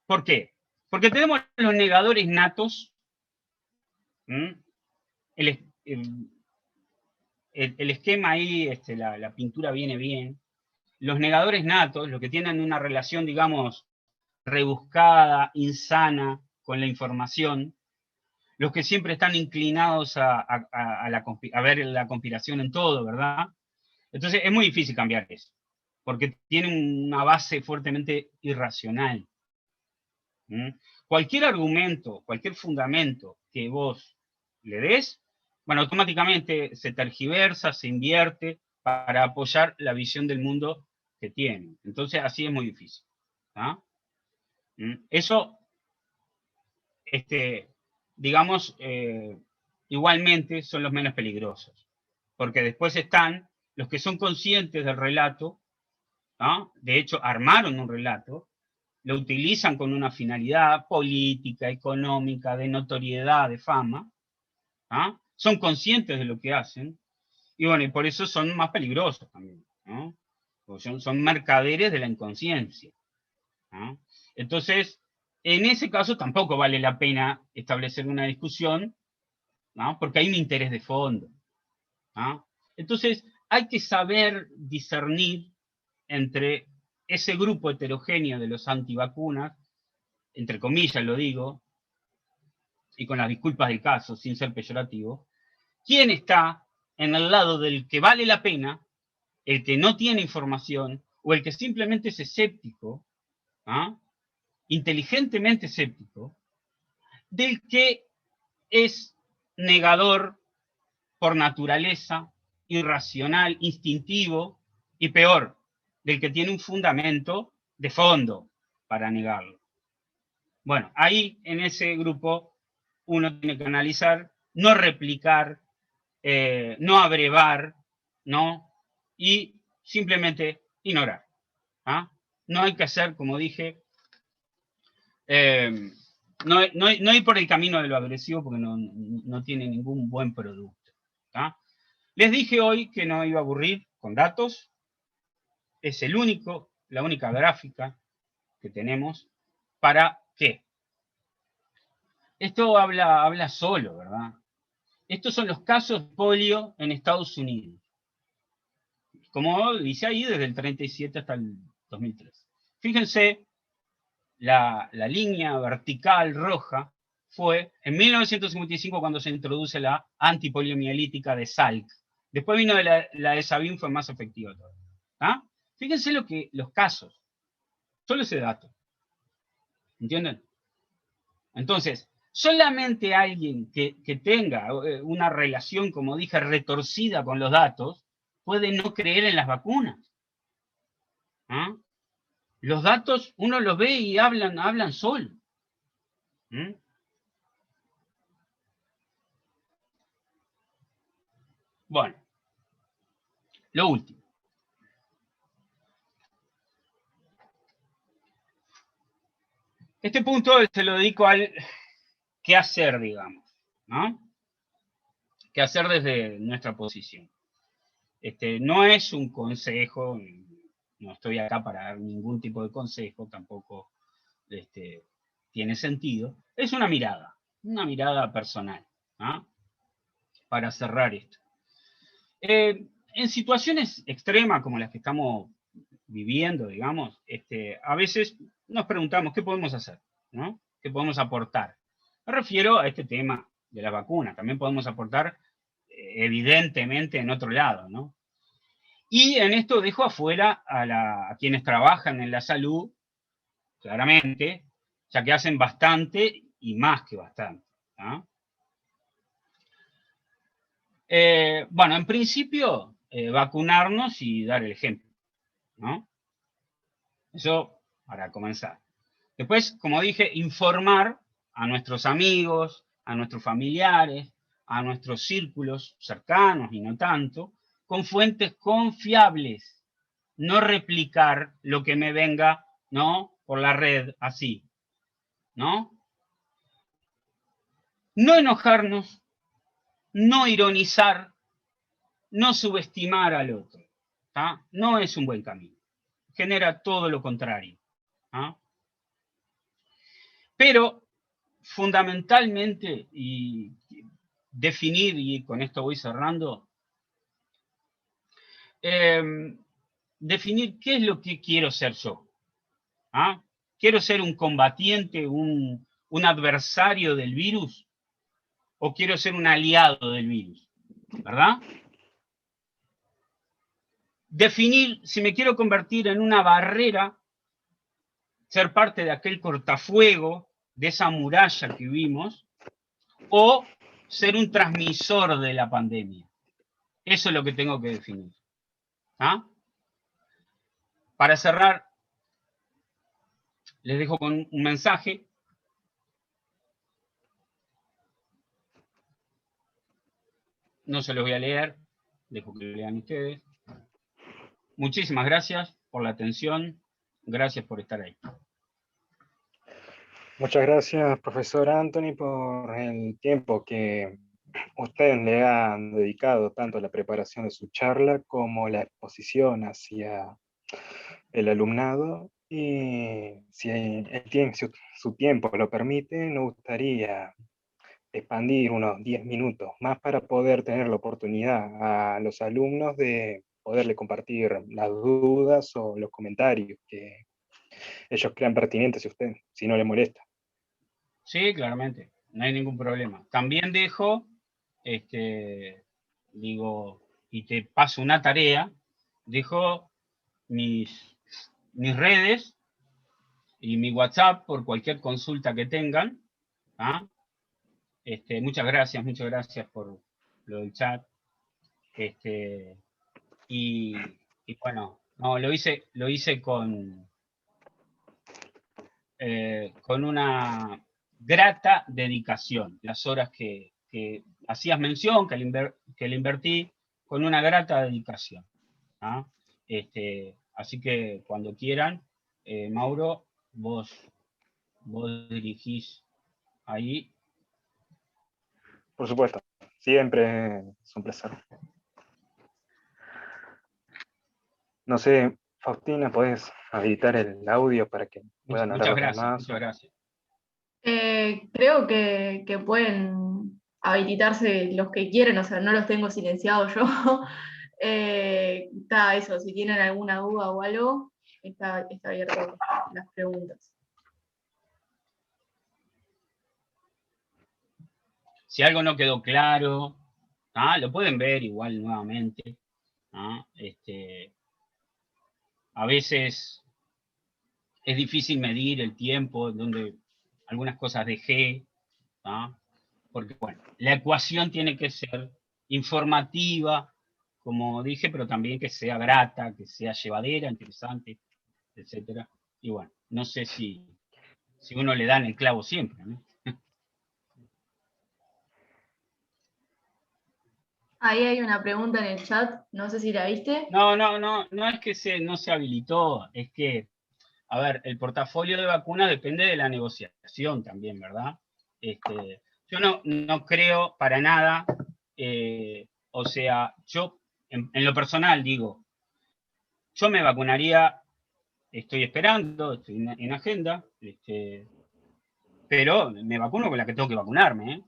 ¿Por qué? Porque tenemos los negadores natos, ¿Mm? El esquema ahí, la pintura viene bien. Los negadores natos, los que tienen una relación, digamos, rebuscada, insana con la información, los que siempre están inclinados a ver la conspiración en todo, ¿verdad? Entonces es muy difícil cambiar eso, porque tiene una base fuertemente irracional. ¿Mm? Cualquier argumento, cualquier fundamento que vos le des, bueno, automáticamente se tergiversa, se invierte para apoyar la visión del mundo que tiene. Entonces así es muy difícil. ¿Ah? Eso, digamos, igualmente son los menos peligrosos, porque después están los que son conscientes del relato, ¿no? De hecho armaron un relato, lo utilizan con una finalidad política, económica, de notoriedad, de fama, ¿no? Son conscientes de lo que hacen, y bueno, y por eso son más peligrosos también, ¿no? Porque son mercaderes de la inconsciencia, ¿no? Entonces, en ese caso tampoco vale la pena establecer una discusión, ¿no? Porque hay un interés de fondo, ¿no? Entonces, hay que saber discernir entre ese grupo heterogéneo de los antivacunas, entre comillas lo digo, y con las disculpas del caso, sin ser peyorativo, quién está en el lado del que vale la pena, el que no tiene información, o el que simplemente es escéptico, ¿ah? Inteligentemente escéptico, del que es negador por naturaleza, irracional, instintivo, y peor, del que tiene un fundamento de fondo para negarlo. Bueno, ahí en ese grupo uno tiene que analizar, no replicar, no abrevar, ¿no? Y simplemente ignorar. ¿Ah? No hay que hacer, como dije, no ir por el camino de lo agresivo porque no tiene ningún buen producto. ¿Ah? Les dije hoy que no iba a aburrir con datos. Es la única gráfica que tenemos. ¿Para qué? Esto habla solo, ¿verdad? Estos son los casos de polio en Estados Unidos. Como dice ahí, desde el 37 hasta el 2003. Fíjense, la línea vertical roja fue en 1955 cuando se introduce la antipoliomielítica de Salk. Después vino la de Sabin, fue más efectiva todavía. ¿Ah? Fíjense los casos. Solo ese dato. ¿Entienden? Entonces, solamente alguien que tenga una relación, como dije, retorcida con los datos, puede no creer en las vacunas. ¿Ah? Los datos, uno los ve y hablan solo. ¿Mm? Bueno, lo último. Este punto se lo dedico al qué hacer, digamos, ¿no? ¿Qué hacer desde nuestra posición? No es un consejo, no estoy acá para dar ningún tipo de consejo, tampoco tiene sentido. Es una mirada personal, ¿no? Para cerrar esto. En situaciones extremas como las que estamos viviendo, digamos, a veces nos preguntamos qué podemos hacer, ¿no? ¿Qué podemos aportar? Me refiero a este tema de la vacuna. También podemos aportar, evidentemente, en otro lado, ¿no? Y en esto dejo afuera a quienes trabajan en la salud, claramente, ya que hacen bastante y más que bastante, ¿no? Bueno, en principio, vacunarnos y dar el ejemplo, ¿no? Eso para comenzar. Después, como dije, informar a nuestros amigos, a nuestros familiares, a nuestros círculos cercanos y no tanto, con fuentes confiables. No replicar lo que me venga, ¿no? Por la red, así, ¿no? No enojarnos, no ironizar, no subestimar al otro. ¿Ah? No es un buen camino. Genera todo lo contrario. ¿Ah? Pero fundamentalmente, y definir, y con esto voy cerrando, definir qué es lo que quiero ser yo. ¿Ah? ¿Quiero ser un combatiente, un adversario del virus? ¿O quiero ser un aliado del virus? ¿Verdad? Definir si me quiero convertir en una barrera, ser parte de aquel cortafuego, de esa muralla que vimos, o ser un transmisor de la pandemia. Eso es lo que tengo que definir. ¿Ah? Para cerrar, les dejo con un mensaje. No se los voy a leer, dejo que lo lean ustedes. Muchísimas gracias por la atención, gracias por estar ahí. Muchas gracias, profesor Anthony, por el tiempo que usted le ha dedicado tanto a la preparación de su charla como la exposición hacia el alumnado. Y si su tiempo lo permite, nos gustaría expandir unos 10 minutos más para poder tener la oportunidad a los alumnos de poderle compartir las dudas o los comentarios que ellos crean pertinentes si no le molesta. Sí, claramente, no hay ningún problema. También dejo, digo, y te paso una tarea, dejo mis redes y mi WhatsApp por cualquier consulta que tengan. ¿Ah? Muchas gracias por lo del chat. Y bueno, no, lo hice con una grata dedicación. Las horas que hacías mención, que le invertí, con una grata dedicación. ¿Ah? Así que cuando quieran, Mauro, vos dirigís ahí. Por supuesto, siempre es un placer. No sé, Faustina, ¿podés habilitar el audio para que puedan hablar los demás? Muchas gracias. Creo que pueden habilitarse los que quieren, o sea, no los tengo silenciados yo. Está eso, si tienen alguna duda o algo, está abierto las preguntas. Si algo no quedó claro, lo pueden ver igual nuevamente. A veces es difícil medir el tiempo donde algunas cosas dejé, porque bueno, la ecuación tiene que ser informativa, como dije, pero también que sea grata, que sea llevadera, interesante, etcétera. Y bueno, no sé si uno le da en el clavo siempre, ¿no? Ahí hay una pregunta en el chat, no sé si la viste. No es que no se habilitó, es que, a ver, el portafolio de vacunas depende de la negociación también, ¿verdad? Yo no creo para nada, o sea, yo en lo personal digo, yo me vacunaría, estoy esperando, estoy en agenda, pero me vacuno con la que tengo que vacunarme,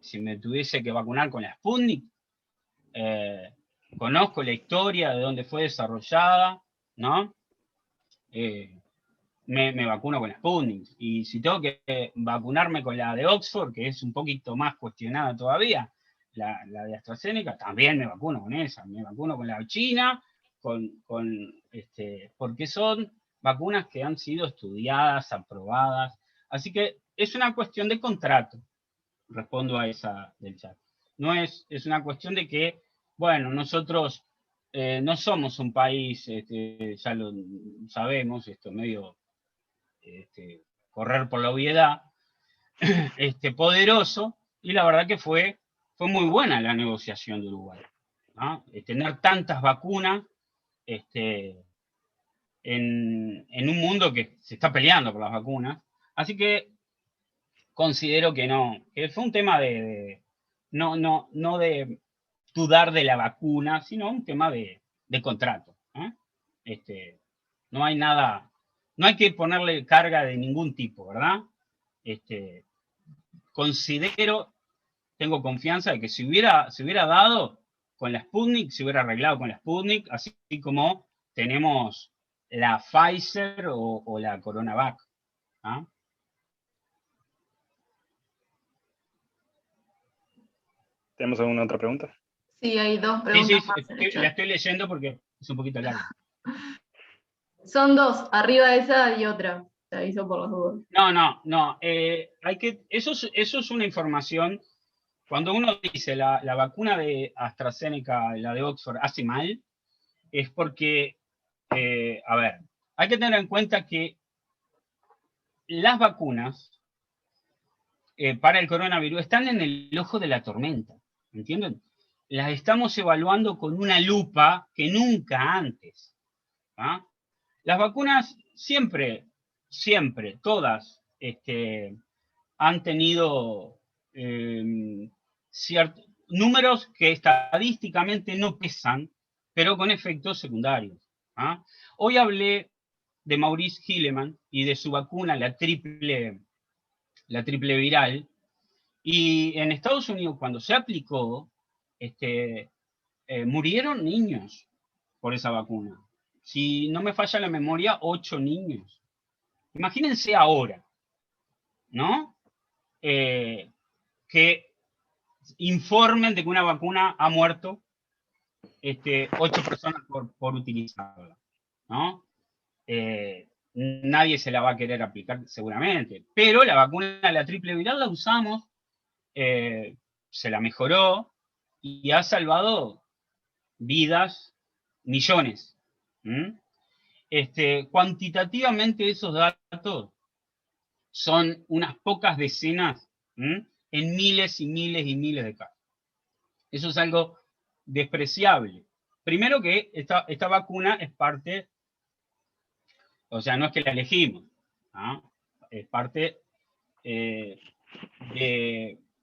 si me tuviese que vacunar con la Sputnik, conozco la historia de dónde fue desarrollada, ¿no? Me vacuno con la Sputnik. Y si tengo que vacunarme con la de Oxford, que es un poquito más cuestionada todavía, la de AstraZeneca, también me vacuno con esa. Me vacuno con la China, porque son vacunas que han sido estudiadas, aprobadas. Así que es una cuestión de contrato. Respondo a esa del chat. No es una cuestión de que, bueno, nosotros no somos un país, ya lo sabemos, esto medio correr por la obviedad, poderoso, y la verdad que fue muy buena la negociación de Uruguay. ¿No? Tener tantas vacunas en un mundo que se está peleando por las vacunas. Así que considero que no, que fue un tema no de dudar de la vacuna, sino un tema de contrato. No hay nada, no hay que ponerle carga de ningún tipo, ¿verdad? Considero tengo confianza de que se hubiera dado con la Sputnik, se hubiera arreglado con la Sputnik, así como tenemos la Pfizer o la CoronaVac. ¿Ah? ¿Tenemos alguna otra pregunta? Sí, hay dos Sí, preguntas más en el la chat. estoy leyendo porque es un poquito larga. Son dos, arriba de esa y otra. Te aviso por las dudas. No. Eso es una información. Cuando uno dice la vacuna de AstraZeneca, la de Oxford, hace mal, es porque, a ver, hay que tener en cuenta que las vacunas para el coronavirus están en el ojo de la tormenta, ¿entienden? Las estamos evaluando con una lupa que nunca antes. ¿Ah? Las vacunas siempre, todas han tenido números que estadísticamente no pesan, pero con efectos secundarios. ¿Ah? Hoy hablé de Maurice Hilleman y de su vacuna, la triple viral, y en Estados Unidos cuando se aplicó, murieron niños por esa vacuna. Si no me falla la memoria, 8 niños. Imagínense ahora, ¿no? Que informen de que una vacuna ha muerto 8 personas por utilizarla, ¿no? Nadie se la va a querer aplicar seguramente, pero la vacuna de la triple viral la usamos, se la mejoró y ha salvado vidas, millones. Cuantitativamente esos datos son unas pocas decenas en miles y miles y miles de casos. Eso es algo despreciable. Primero que esta vacuna es parte, o sea, no es que la elegimos, ¿no? Es parte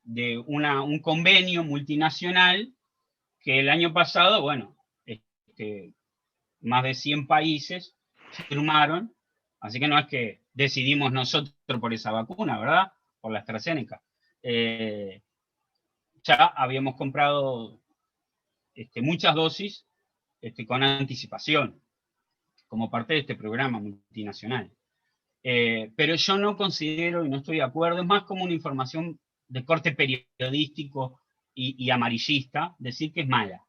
de un convenio multinacional que el año pasado, bueno, más de 100 países firmaron, así que no es que decidimos nosotros por esa vacuna, ¿verdad? Por la AstraZeneca. Ya habíamos comprado muchas dosis con anticipación, como parte de este programa multinacional. Pero yo no considero, y no estoy de acuerdo, es más como una información de corte periodístico y amarillista, decir que es mala.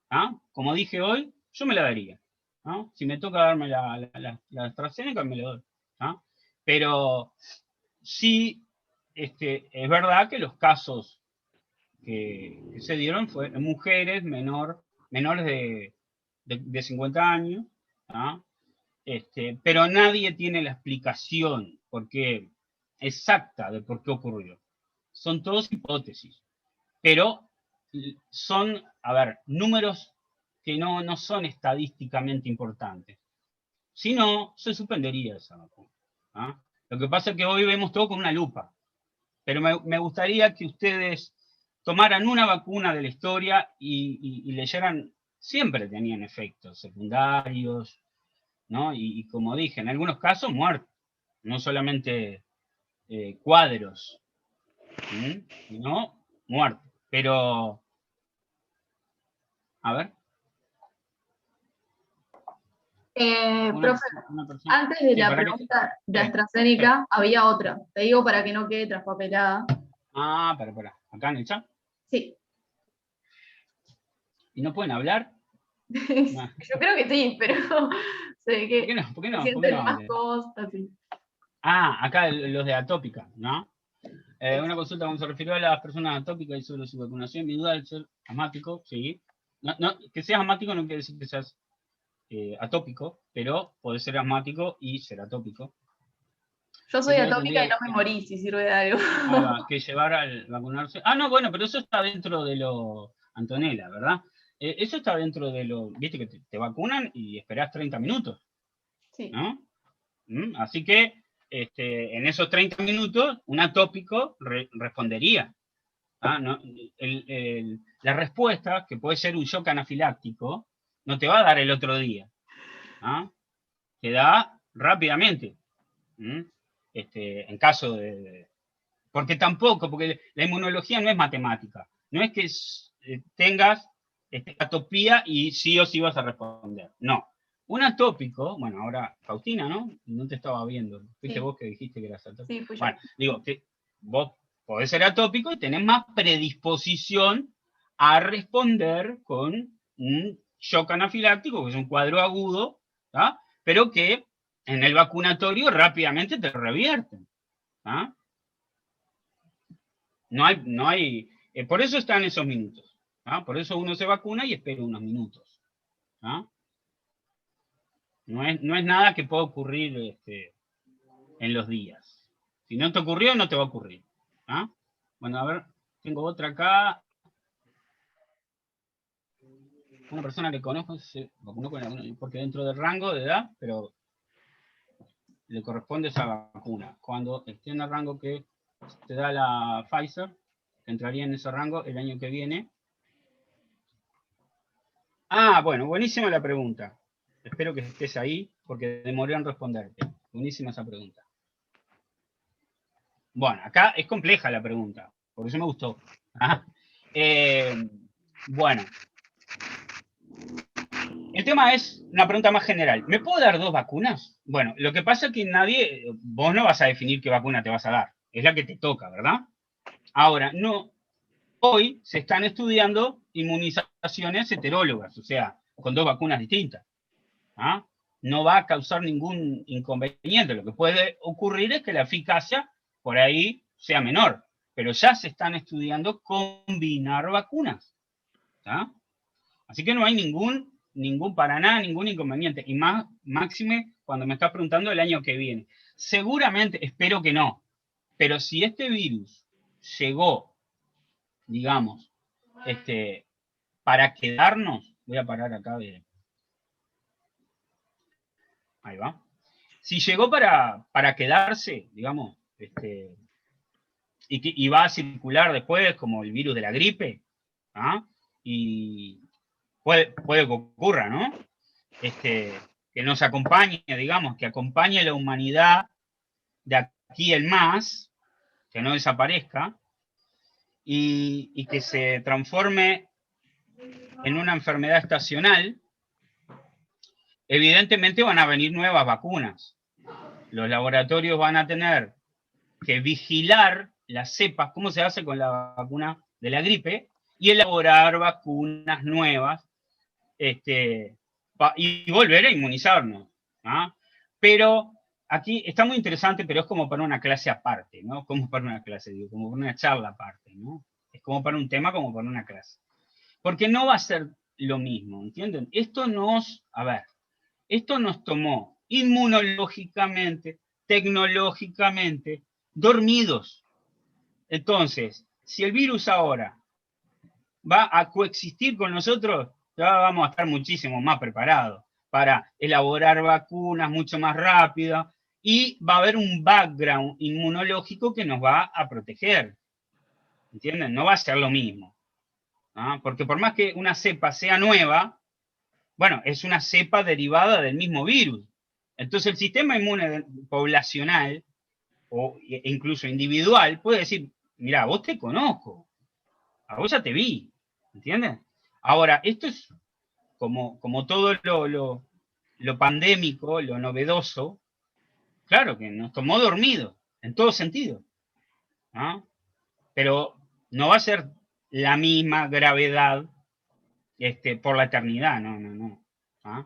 ¿Ah? Como dije hoy, yo me la daría. ¿No? Si me toca darme la AstraZeneca, me la doy. ¿No? Pero sí, es verdad que los casos que se dieron fue en mujeres menores de 50 años, ¿no? Pero nadie tiene la explicación exacta de por qué ocurrió. Son todas hipótesis, pero son, a ver, números que no son estadísticamente importantes. Si no, se suspendería esa vacuna. ¿Ah? Lo que pasa es que hoy vemos todo con una lupa, pero me gustaría que ustedes tomaran una vacuna de la historia y leyeran, siempre tenían efectos secundarios, ¿no? Y como dije, en algunos casos muertos, no solamente cuadros, sino muertos. Pero, a ver. Profe, antes de Sí, la para que... pregunta de AstraZeneca, había otra. Te digo para que no quede traspapelada. Para. ¿Acá en el chat? Sí. ¿Y no pueden hablar? Yo creo que sí, pero se ve que ¿Por qué no? sienten más cosas, así. Acá los de atópica, ¿no? Una consulta cuando se refirió a las personas atópicas y sobre su vacunación, mi duda al ser asmático, sí. Que seas asmático no quiere decir que seas atópico, pero podés ser asmático y ser atópico. Yo soy atópica y no me morí, si sirve de algo. Que llevar al vacunarse. No, bueno, pero eso está dentro de lo... Antonella, ¿verdad? Eso está dentro de lo... Viste que te vacunan y esperás 30 minutos. Sí. ¿No? Así que en esos 30 minutos un atópico respondería. No, la respuesta, que puede ser un shock anafiláctico, no te va a dar el otro día. Te da rápidamente. En caso de Porque tampoco, porque la inmunología no es matemática. No es que tengas atopía y sí o sí vas a responder. No. Un atópico, bueno, ahora Faustina, ¿no? No te estaba viendo. Fuiste Sí. vos que dijiste que eras atópico. Sí, fui yo. Bueno, digo, que vos podés ser atópico y tenés más predisposición a responder con un shock anafiláctico, que es un cuadro agudo, ¿tá? Pero que en el vacunatorio rápidamente te revierten. ¿Ah? No hay, por eso están esos minutos. ¿Ah? Por eso uno se vacuna y espera unos minutos. ¿Ah? No es nada que pueda ocurrir en los días. Si no te ocurrió, no te va a ocurrir. ¿Ah? Bueno, a ver, tengo otra acá. Una persona que conozco se vacunó con alguna, porque dentro del rango de edad, pero le corresponde esa vacuna. Cuando esté en el rango que te da la Pfizer, entraría en ese rango el año que viene. Ah, bueno, buenísima la pregunta. Espero que estés ahí, porque demoré en responderte. Buenísima esa pregunta. Bueno, acá es compleja la pregunta, por eso me gustó. Bueno. El tema es una pregunta más general. ¿Me puedo dar 2 vacunas? Bueno, lo que pasa es que vos no vas a definir qué vacuna te vas a dar. Es la que te toca, ¿verdad? Ahora, no. Hoy se están estudiando inmunizaciones heterólogas, o sea, con 2 vacunas distintas. ¿Ah? No va a causar ningún inconveniente. Lo que puede ocurrir es que la eficacia por ahí sea menor, pero ya se están estudiando combinar vacunas. ¿Ah? Así que no hay para nada, ningún inconveniente. Y más, máxime cuando me estás preguntando el año que viene. Seguramente, espero que no, pero si este virus llegó, digamos, para quedarnos, voy a parar acá de... Ahí va. Si llegó para quedarse, digamos, y va a circular después como el virus de la gripe, ¿ah? Y puede que ocurra, ¿no? Que nos acompañe, digamos, que acompañe a la humanidad de aquí en más, que no desaparezca, y que se transforme en una enfermedad estacional. Evidentemente van a venir nuevas vacunas. Los laboratorios van a tener que vigilar las cepas, cómo se hace con la vacuna de la gripe, y elaborar vacunas nuevas, y volver a inmunizarnos. ¿Ah? Pero aquí está muy interesante, pero es como para una clase aparte, ¿no? Como para una clase, digo, como para una charla aparte, ¿no? Es como para un tema, como para una clase. Porque no va a ser lo mismo, ¿entienden? Esto nos tomó inmunológicamente, tecnológicamente, dormidos. Entonces, si el virus ahora va a coexistir con nosotros, ya vamos a estar muchísimo más preparados para elaborar vacunas mucho más rápido y va a haber un background inmunológico que nos va a proteger. ¿Entienden? No va a ser lo mismo. ¿Ah? Porque por más que una cepa sea nueva, bueno, es una cepa derivada del mismo virus. Entonces el sistema inmune poblacional o incluso individual puede decir, mira, vos te conozco, a vos ya te vi, ¿entiendes? Ahora, esto es como todo lo pandémico, lo novedoso, claro que nos tomó dormidos, en todo sentido. ¿Ah? Pero no va a ser la misma gravedad por la eternidad, no. ¿Ah?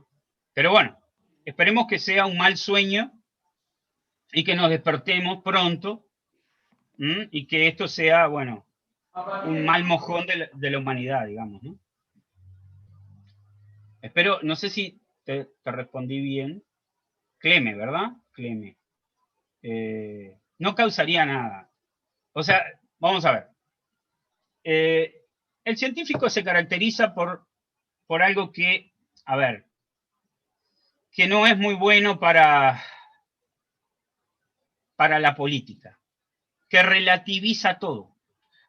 Pero bueno, esperemos que sea un mal sueño y que nos despertemos pronto y que esto sea, bueno, un mal mojón de la humanidad, digamos, ¿no? Espero, no sé si te respondí bien. Cleme, ¿verdad? Cleme. No causaría nada. O sea, vamos a ver. El científico se caracteriza por algo que, a ver, que no es muy bueno para la política, que relativiza todo.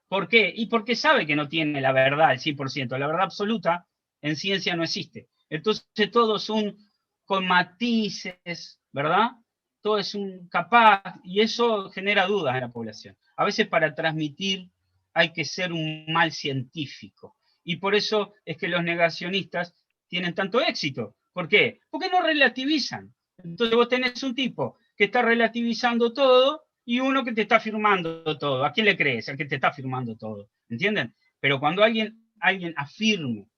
¿Por qué? Y porque sabe que no tiene la verdad al 100%. La verdad absoluta en ciencia no existe. Entonces todos son con matices, ¿verdad? todo es un capaz, y eso genera dudas en la población. A veces para transmitir hay que ser un mal científico, y por eso es que los negacionistas tienen tanto éxito. ¿Por qué? Porque no relativizan. Entonces vos tenés un tipo que está relativizando todo y uno que te está afirmando todo. ¿A quién le crees? Al que te está afirmando todo. ¿Entienden? Pero cuando alguien afirme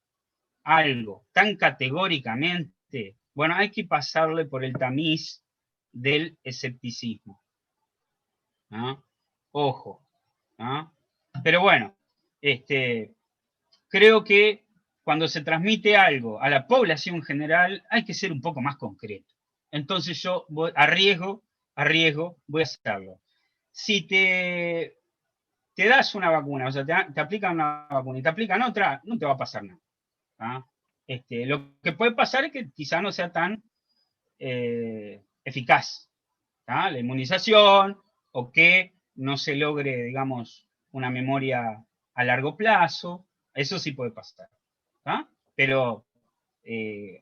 algo tan categóricamente, bueno, hay que pasarle por el tamiz del escepticismo. ¿No? Ojo. ¿No? Pero bueno, creo que cuando se transmite algo a la población general, hay que ser un poco más concreto. Entonces yo arriesgo, voy a hacerlo. Si te das una vacuna, o sea, te aplican una vacuna y te aplican otra, no te va a pasar nada. ¿Ah? Lo que puede pasar es que quizá no sea tan eficaz, ¿ah? La inmunización, o que no se logre, digamos, una memoria a largo plazo, eso sí puede pasar. ¿Ah? Pero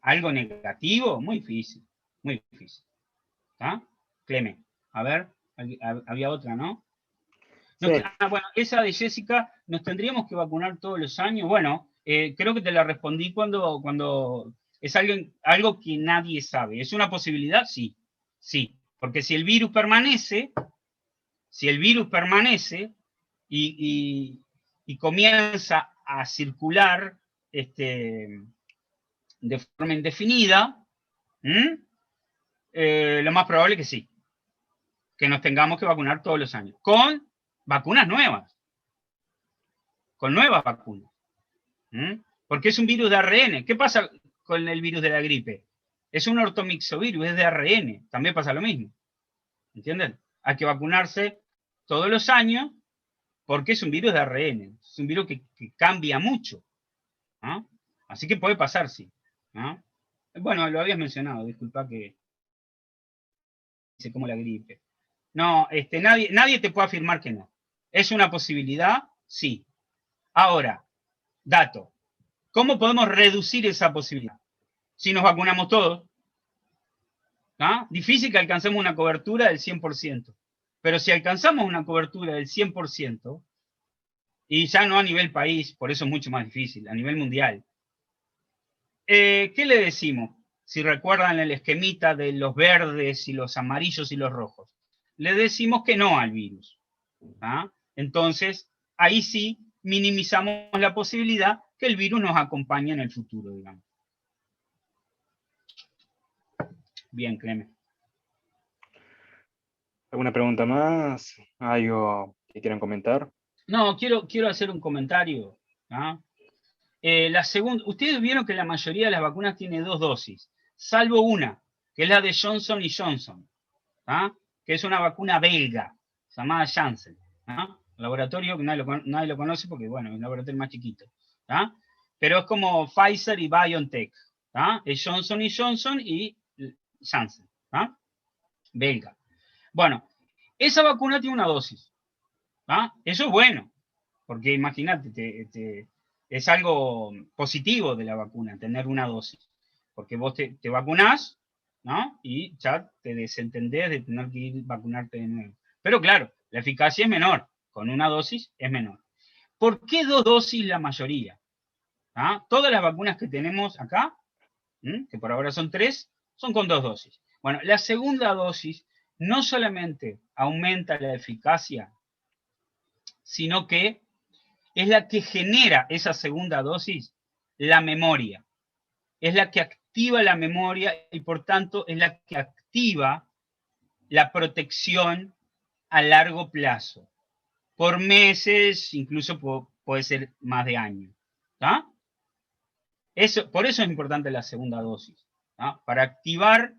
algo negativo, muy difícil, muy difícil. ¿Ah? Clemen, a ver, había otra, ¿no? Sí. Bueno, esa de Jessica, ¿nos tendríamos que vacunar todos los años? Bueno, creo que te la respondí cuando es algo que nadie sabe. ¿Es una posibilidad? Sí, sí. Porque si el virus permanece y comienza a circular de forma indefinida, lo más probable es que sí, que nos tengamos que vacunar todos los años, con vacunas nuevas, con nuevas vacunas. Porque es un virus de ARN. ¿Qué pasa con el virus de la gripe? Es un ortomixovirus, es de ARN. También pasa lo mismo. ¿Entienden? Hay que vacunarse todos los años porque es un virus de ARN. Es un virus que cambia mucho. ¿No? Así que puede pasar, sí. ¿No? Bueno, lo habías mencionado, disculpa que dice como la gripe. No, nadie te puede afirmar que no. ¿Es una posibilidad? Sí. Ahora, dato. ¿Cómo podemos reducir esa posibilidad? Si nos vacunamos todos. ¿Ah? Difícil que alcancemos una cobertura del 100%. Pero si alcanzamos una cobertura del 100%, y ya no a nivel país, por eso es mucho más difícil, a nivel mundial, ¿qué le decimos? Si recuerdan el esquemita de los verdes y los amarillos y los rojos. Le decimos que no al virus. ¿Ah? Entonces, ahí sí minimizamos la posibilidad que el virus nos acompañe en el futuro, digamos. Bien, Clemen. ¿Alguna pregunta más? ¿Algo que quieran comentar? No, quiero hacer un comentario. ¿Ah? Ustedes vieron que la mayoría de las vacunas tiene 2 dosis, salvo una, que es la de Johnson & Johnson, ¿ah? Que es una vacuna belga, llamada Janssen. ¿Ah? Laboratorio que nadie lo conoce porque, bueno, es un laboratorio más chiquito. ¿Ah? Pero es como Pfizer y BioNTech. ¿Ah? Es Johnson & Johnson y Janssen. ¿Ah? Belga. Bueno, esa vacuna tiene una dosis. ¿Ah? Eso es bueno, porque imagínate, es algo positivo de la vacuna, tener una dosis, porque vos te vacunás, ¿no? Y ya te desentendés de tener que ir a vacunarte de nuevo. Pero claro, la eficacia es menor, con una dosis es menor. ¿Por qué 2 dosis la mayoría? ¿Ah? Todas las vacunas que tenemos acá, que por ahora son 3, son con 2 dosis. Bueno, la segunda dosis no solamente aumenta la eficacia, sino que es la que genera esa segunda dosis, la memoria. Es la que activa la memoria y por tanto es la que activa la protección a largo plazo. Por meses, incluso puede ser más de años. ¿Tá? Por eso es importante la segunda dosis. ¿Tá? Para activar,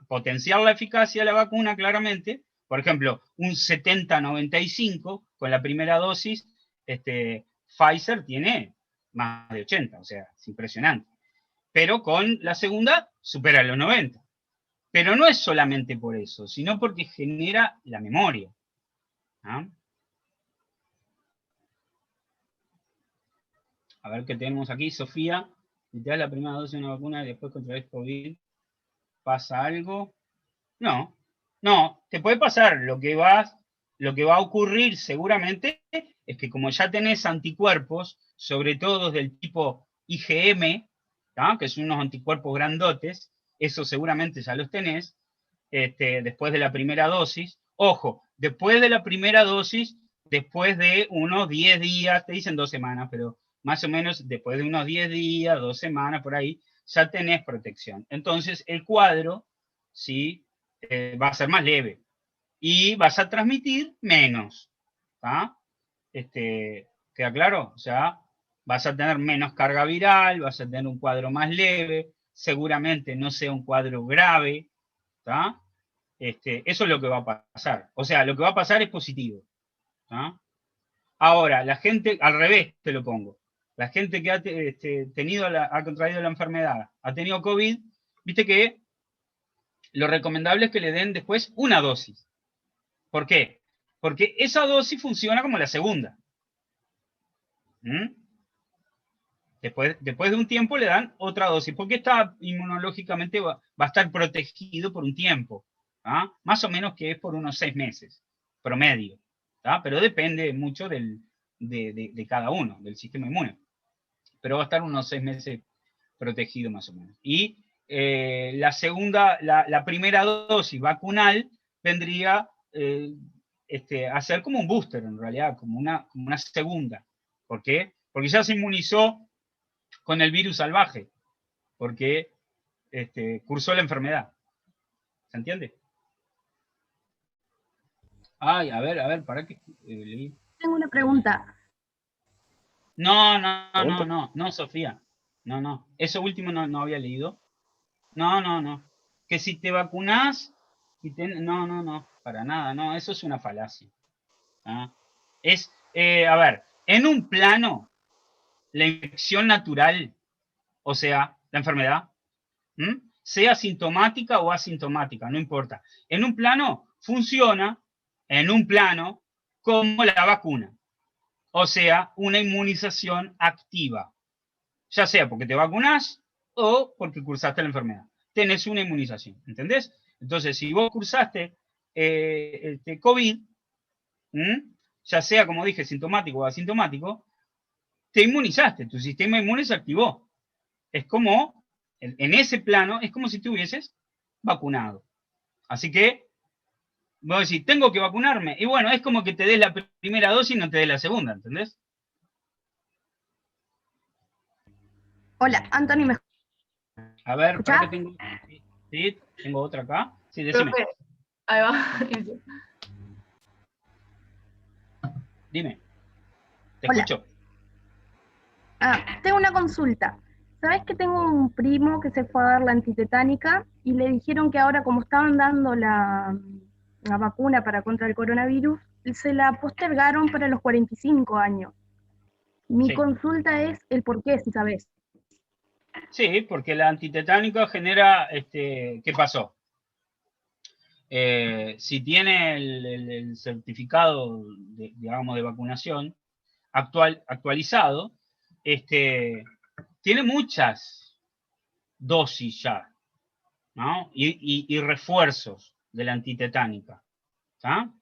potenciar la eficacia de la vacuna claramente. Por ejemplo, un 70-95 con la primera dosis, Pfizer tiene más de 80, o sea, es impresionante. Pero con la segunda supera los 90. Pero no es solamente por eso, sino porque genera la memoria. ¿Ah? A ver qué tenemos aquí, Sofía. Si te das la primera dosis de una vacuna y después contraes COVID, ¿pasa algo? No, No, te puede pasar, lo que va a ocurrir seguramente es que como ya tenés anticuerpos, sobre todo del tipo IgM, ¿tá? Que son unos anticuerpos grandotes, eso seguramente ya los tenés, después de la primera dosis. Ojo, después de la primera dosis, después de unos 10 días, te dicen 2 semanas, pero más o menos después de unos 10 días, 2 semanas, por ahí, ya tenés protección. Entonces, el cuadro, ¿sí? Va a ser más leve y vas a transmitir menos. ¿Tá? ¿Queda claro? O sea, vas a tener menos carga viral, vas a tener un cuadro más leve, seguramente no sea un cuadro grave. ¿Tá? Eso es lo que va a pasar. O sea, lo que va a pasar es positivo. ¿Tá? Ahora, la gente, al revés te lo pongo, la gente que ha contraído la enfermedad, ha tenido COVID, viste que lo recomendable es que le den después una dosis. ¿Por qué? Porque esa dosis funciona como la segunda. ¿Mm? Después de un tiempo le dan otra dosis, porque está inmunológicamente va a estar protegido por un tiempo. ¿Ah? Más o menos que es por unos 6 meses, promedio. ¿Ah? Pero depende mucho de cada uno, del sistema inmune. Pero va a estar unos 6 meses protegido más o menos. Y la primera dosis vacunal vendría a ser como un booster en realidad, como una segunda. ¿Por qué? Porque ya se inmunizó con el virus salvaje, porque cursó la enfermedad. ¿Se entiende? Ay, a ver, ¿para qué? Tengo una pregunta. No, Sofía. No. Eso último no había leído. No. Que si te vacunás, no, para nada, no, eso es una falacia. ¿Ah? A ver, en un plano, la infección natural, o sea, la enfermedad, sea sintomática o asintomática, no importa. En un plano funciona, como la vacuna, o sea, una inmunización activa, ya sea porque te vacunás o porque cursaste la enfermedad. Tenés una inmunización, ¿entendés? Entonces, si vos cursaste COVID, ya sea, como dije, sintomático o asintomático, te inmunizaste, tu sistema inmune se activó. Es como, en ese plano, es como si te hubieses vacunado. Así que, vos decís, tengo que vacunarme. Y bueno, es como que te des la primera dosis y no te des la segunda, ¿entendés? Hola, Anthony, ¿me A ver, escuchás? para que tengo... Sí, tengo otra acá. Sí, decime. Profe, ahí va. Dime. Te Hola. escucho. Tengo una consulta. ¿Sabes que tengo un primo que se fue a dar la antitetánica y le dijeron que ahora, como estaban dando la vacuna para contra el coronavirus, se la postergaron para los 45 años? Mi Sí. consulta es el por qué, si sabes. Sí, porque la antitetánica genera, ¿qué pasó? Si tiene el certificado, digamos, de vacunación actualizado, tiene muchas dosis ya, ¿no? Y refuerzos de la antitetánica, ¿tá?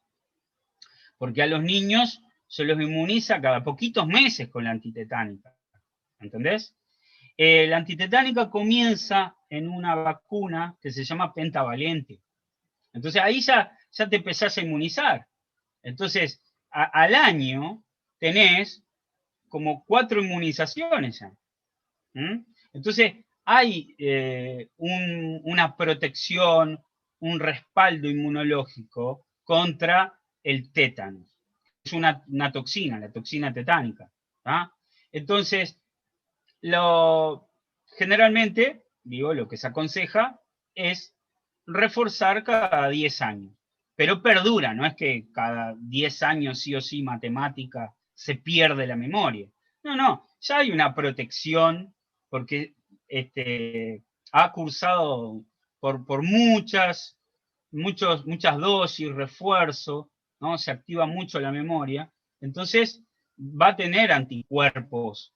Porque a los niños se los inmuniza cada poquitos meses con la antitetánica, ¿entendés? La antitetánica comienza en una vacuna que se llama pentavalente. Entonces ahí ya te empezás a inmunizar. Entonces, al año tenés como 4 inmunizaciones ya. Entonces, hay una protección, un respaldo inmunológico contra el tétano. Es una toxina, la toxina tetánica. ¿tá? Entonces, generalmente, lo que se aconseja es reforzar cada 10 años. Pero perdura, no es que cada 10 años sí o sí matemática se pierde la memoria. No, ya hay una protección porque ha cursado por muchas dosis, refuerzo, ¿no? Se activa mucho la memoria. Entonces va a tener anticuerpos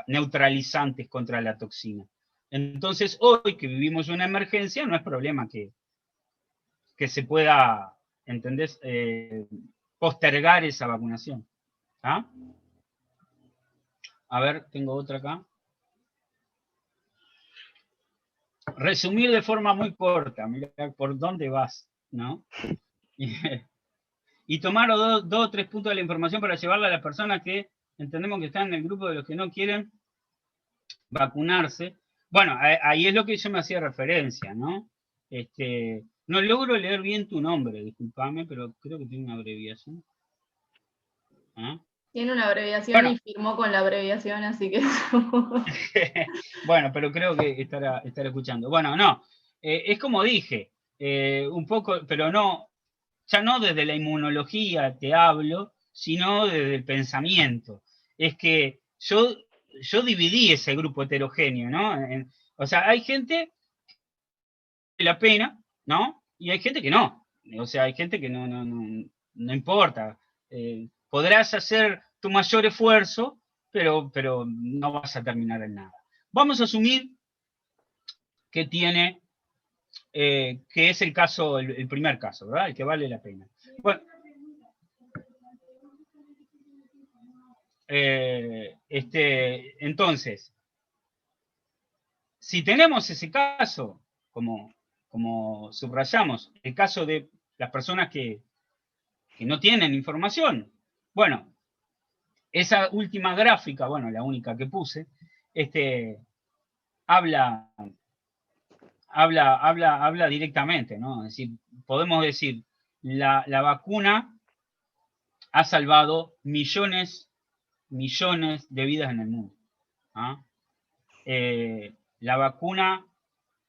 neutralizantes contra la toxina. Entonces, hoy que vivimos una emergencia, no es problema que que se pueda, ¿entendés? Postergar esa vacunación. ¿Ah? A ver, tengo otra acá. Resumir de forma muy corta, mira por dónde vas, ¿no? Y tomar dos o tres puntos de la información para llevarla a las personas que entendemos que están en el grupo de los que no quieren vacunarse. Bueno, ahí es lo que yo me hacía referencia, ¿no? No logro leer bien tu nombre, discúlpame, pero creo que tiene una abreviación. ¿Ah? Tiene una abreviación Bueno. y firmó con la abreviación, así que... Bueno, pero creo que estará escuchando. Bueno, no, es como dije, un poco, pero no, ya no desde la inmunología te hablo, sino desde el pensamiento. Es que yo dividí ese grupo heterogéneo, ¿no? O sea, hay gente que la pena, ¿no? Y hay gente que no. O sea, hay gente que no importa. Podrás hacer tu mayor esfuerzo, pero no vas a terminar en nada. Vamos a asumir que tiene, que es el caso, el primer caso, ¿verdad? El que vale la pena. Bueno, entonces, si tenemos ese caso, como subrayamos, el caso de las personas que no tienen información, bueno, esa última gráfica, bueno, la única que puse, habla directamente, ¿no? Es decir, podemos decir, la vacuna ha salvado millones de vidas en el mundo. ¿Ah? La vacuna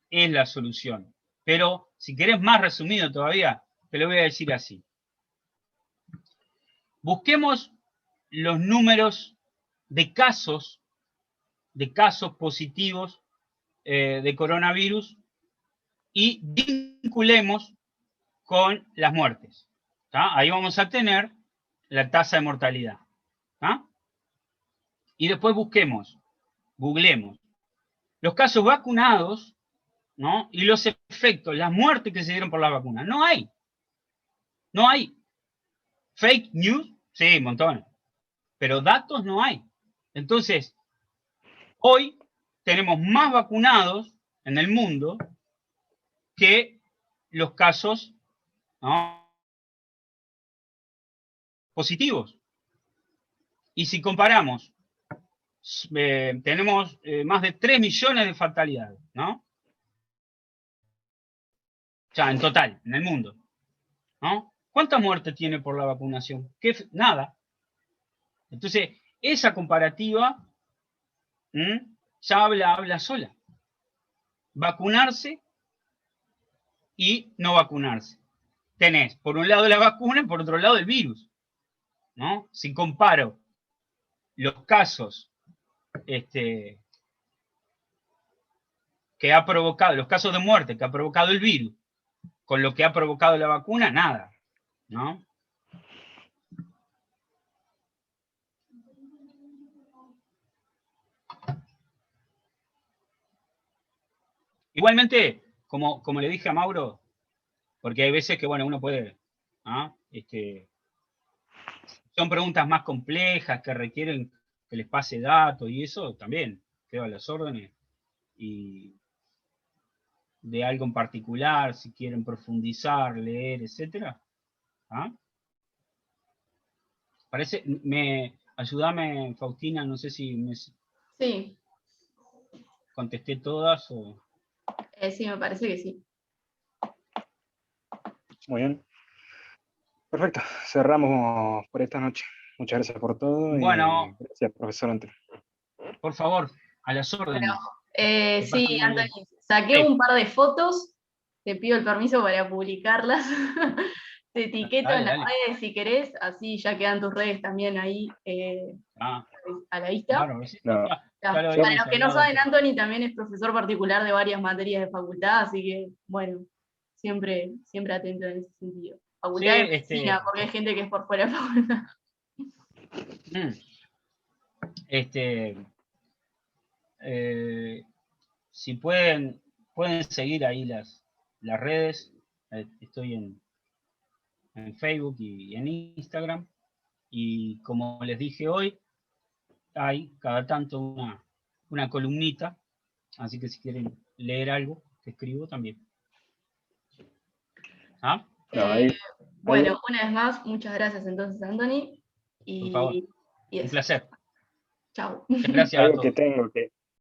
es la solución. Pero si querés más resumido todavía, te lo voy a decir así. Busquemos los números de casos positivos de coronavirus y vinculemos con las muertes. ¿Tá? Ahí vamos a tener la tasa de mortalidad. ¿Tá? Y después googlemos los casos vacunados, ¿no? Y los efectos, las muertes que se dieron por la vacuna. No hay. Fake news, sí, montones. Pero datos no hay. Entonces, hoy tenemos más vacunados en el mundo que los casos, ¿no?, positivos. Y si comparamos, tenemos más de 3 millones de fatalidades, ¿no? O sea, en total, en el mundo, ¿no? ¿Cuánta muerte tiene por la vacunación? Nada. Entonces, esa comparativa ya habla sola. Vacunarse y no vacunarse. Tenés, por un lado la vacuna y por otro lado el virus, ¿no? Si comparo los casos que ha provocado, los casos de muerte que ha provocado el virus con lo que ha provocado la vacuna, nada, ¿no? Igualmente, como le dije a Mauro, porque hay veces que, bueno, uno puede, ¿ah? Son preguntas más complejas que requieren que les pase datos y eso también quedo a las órdenes. Y de algo en particular, si quieren profundizar, leer, etcétera. ¿Ah? Parece, ayúdame, Faustina, no sé si me Sí, contesté todas o... sí, me parece que sí. Muy bien. Perfecto. Cerramos por esta noche. Muchas gracias por todo. Bueno, y gracias, profesor Antonio. por favor, a las órdenes. Bueno, sí, Anthony, saqué un par de fotos, te pido el permiso para publicarlas. Te etiqueto en las redes si querés, así ya quedan tus redes también ahí a la vista. Claro, sí, no, para los que no saben, Anthony también es profesor particular de varias materias de facultad, así que, bueno, siempre atento en ese sentido. Facultad de medicina, porque hay gente que es por fuera de la facultad. Si pueden seguir ahí las redes, Estoy en Facebook y en Instagram. Y como les dije hoy, hay cada tanto una columnita, así que si quieren leer algo que escribo también. ¿Ah? Bueno, una vez más, muchas gracias entonces, Anthony. Por favor. Y Un eso. placer. Chao. Muchas gracias a Algo que todos. tengo que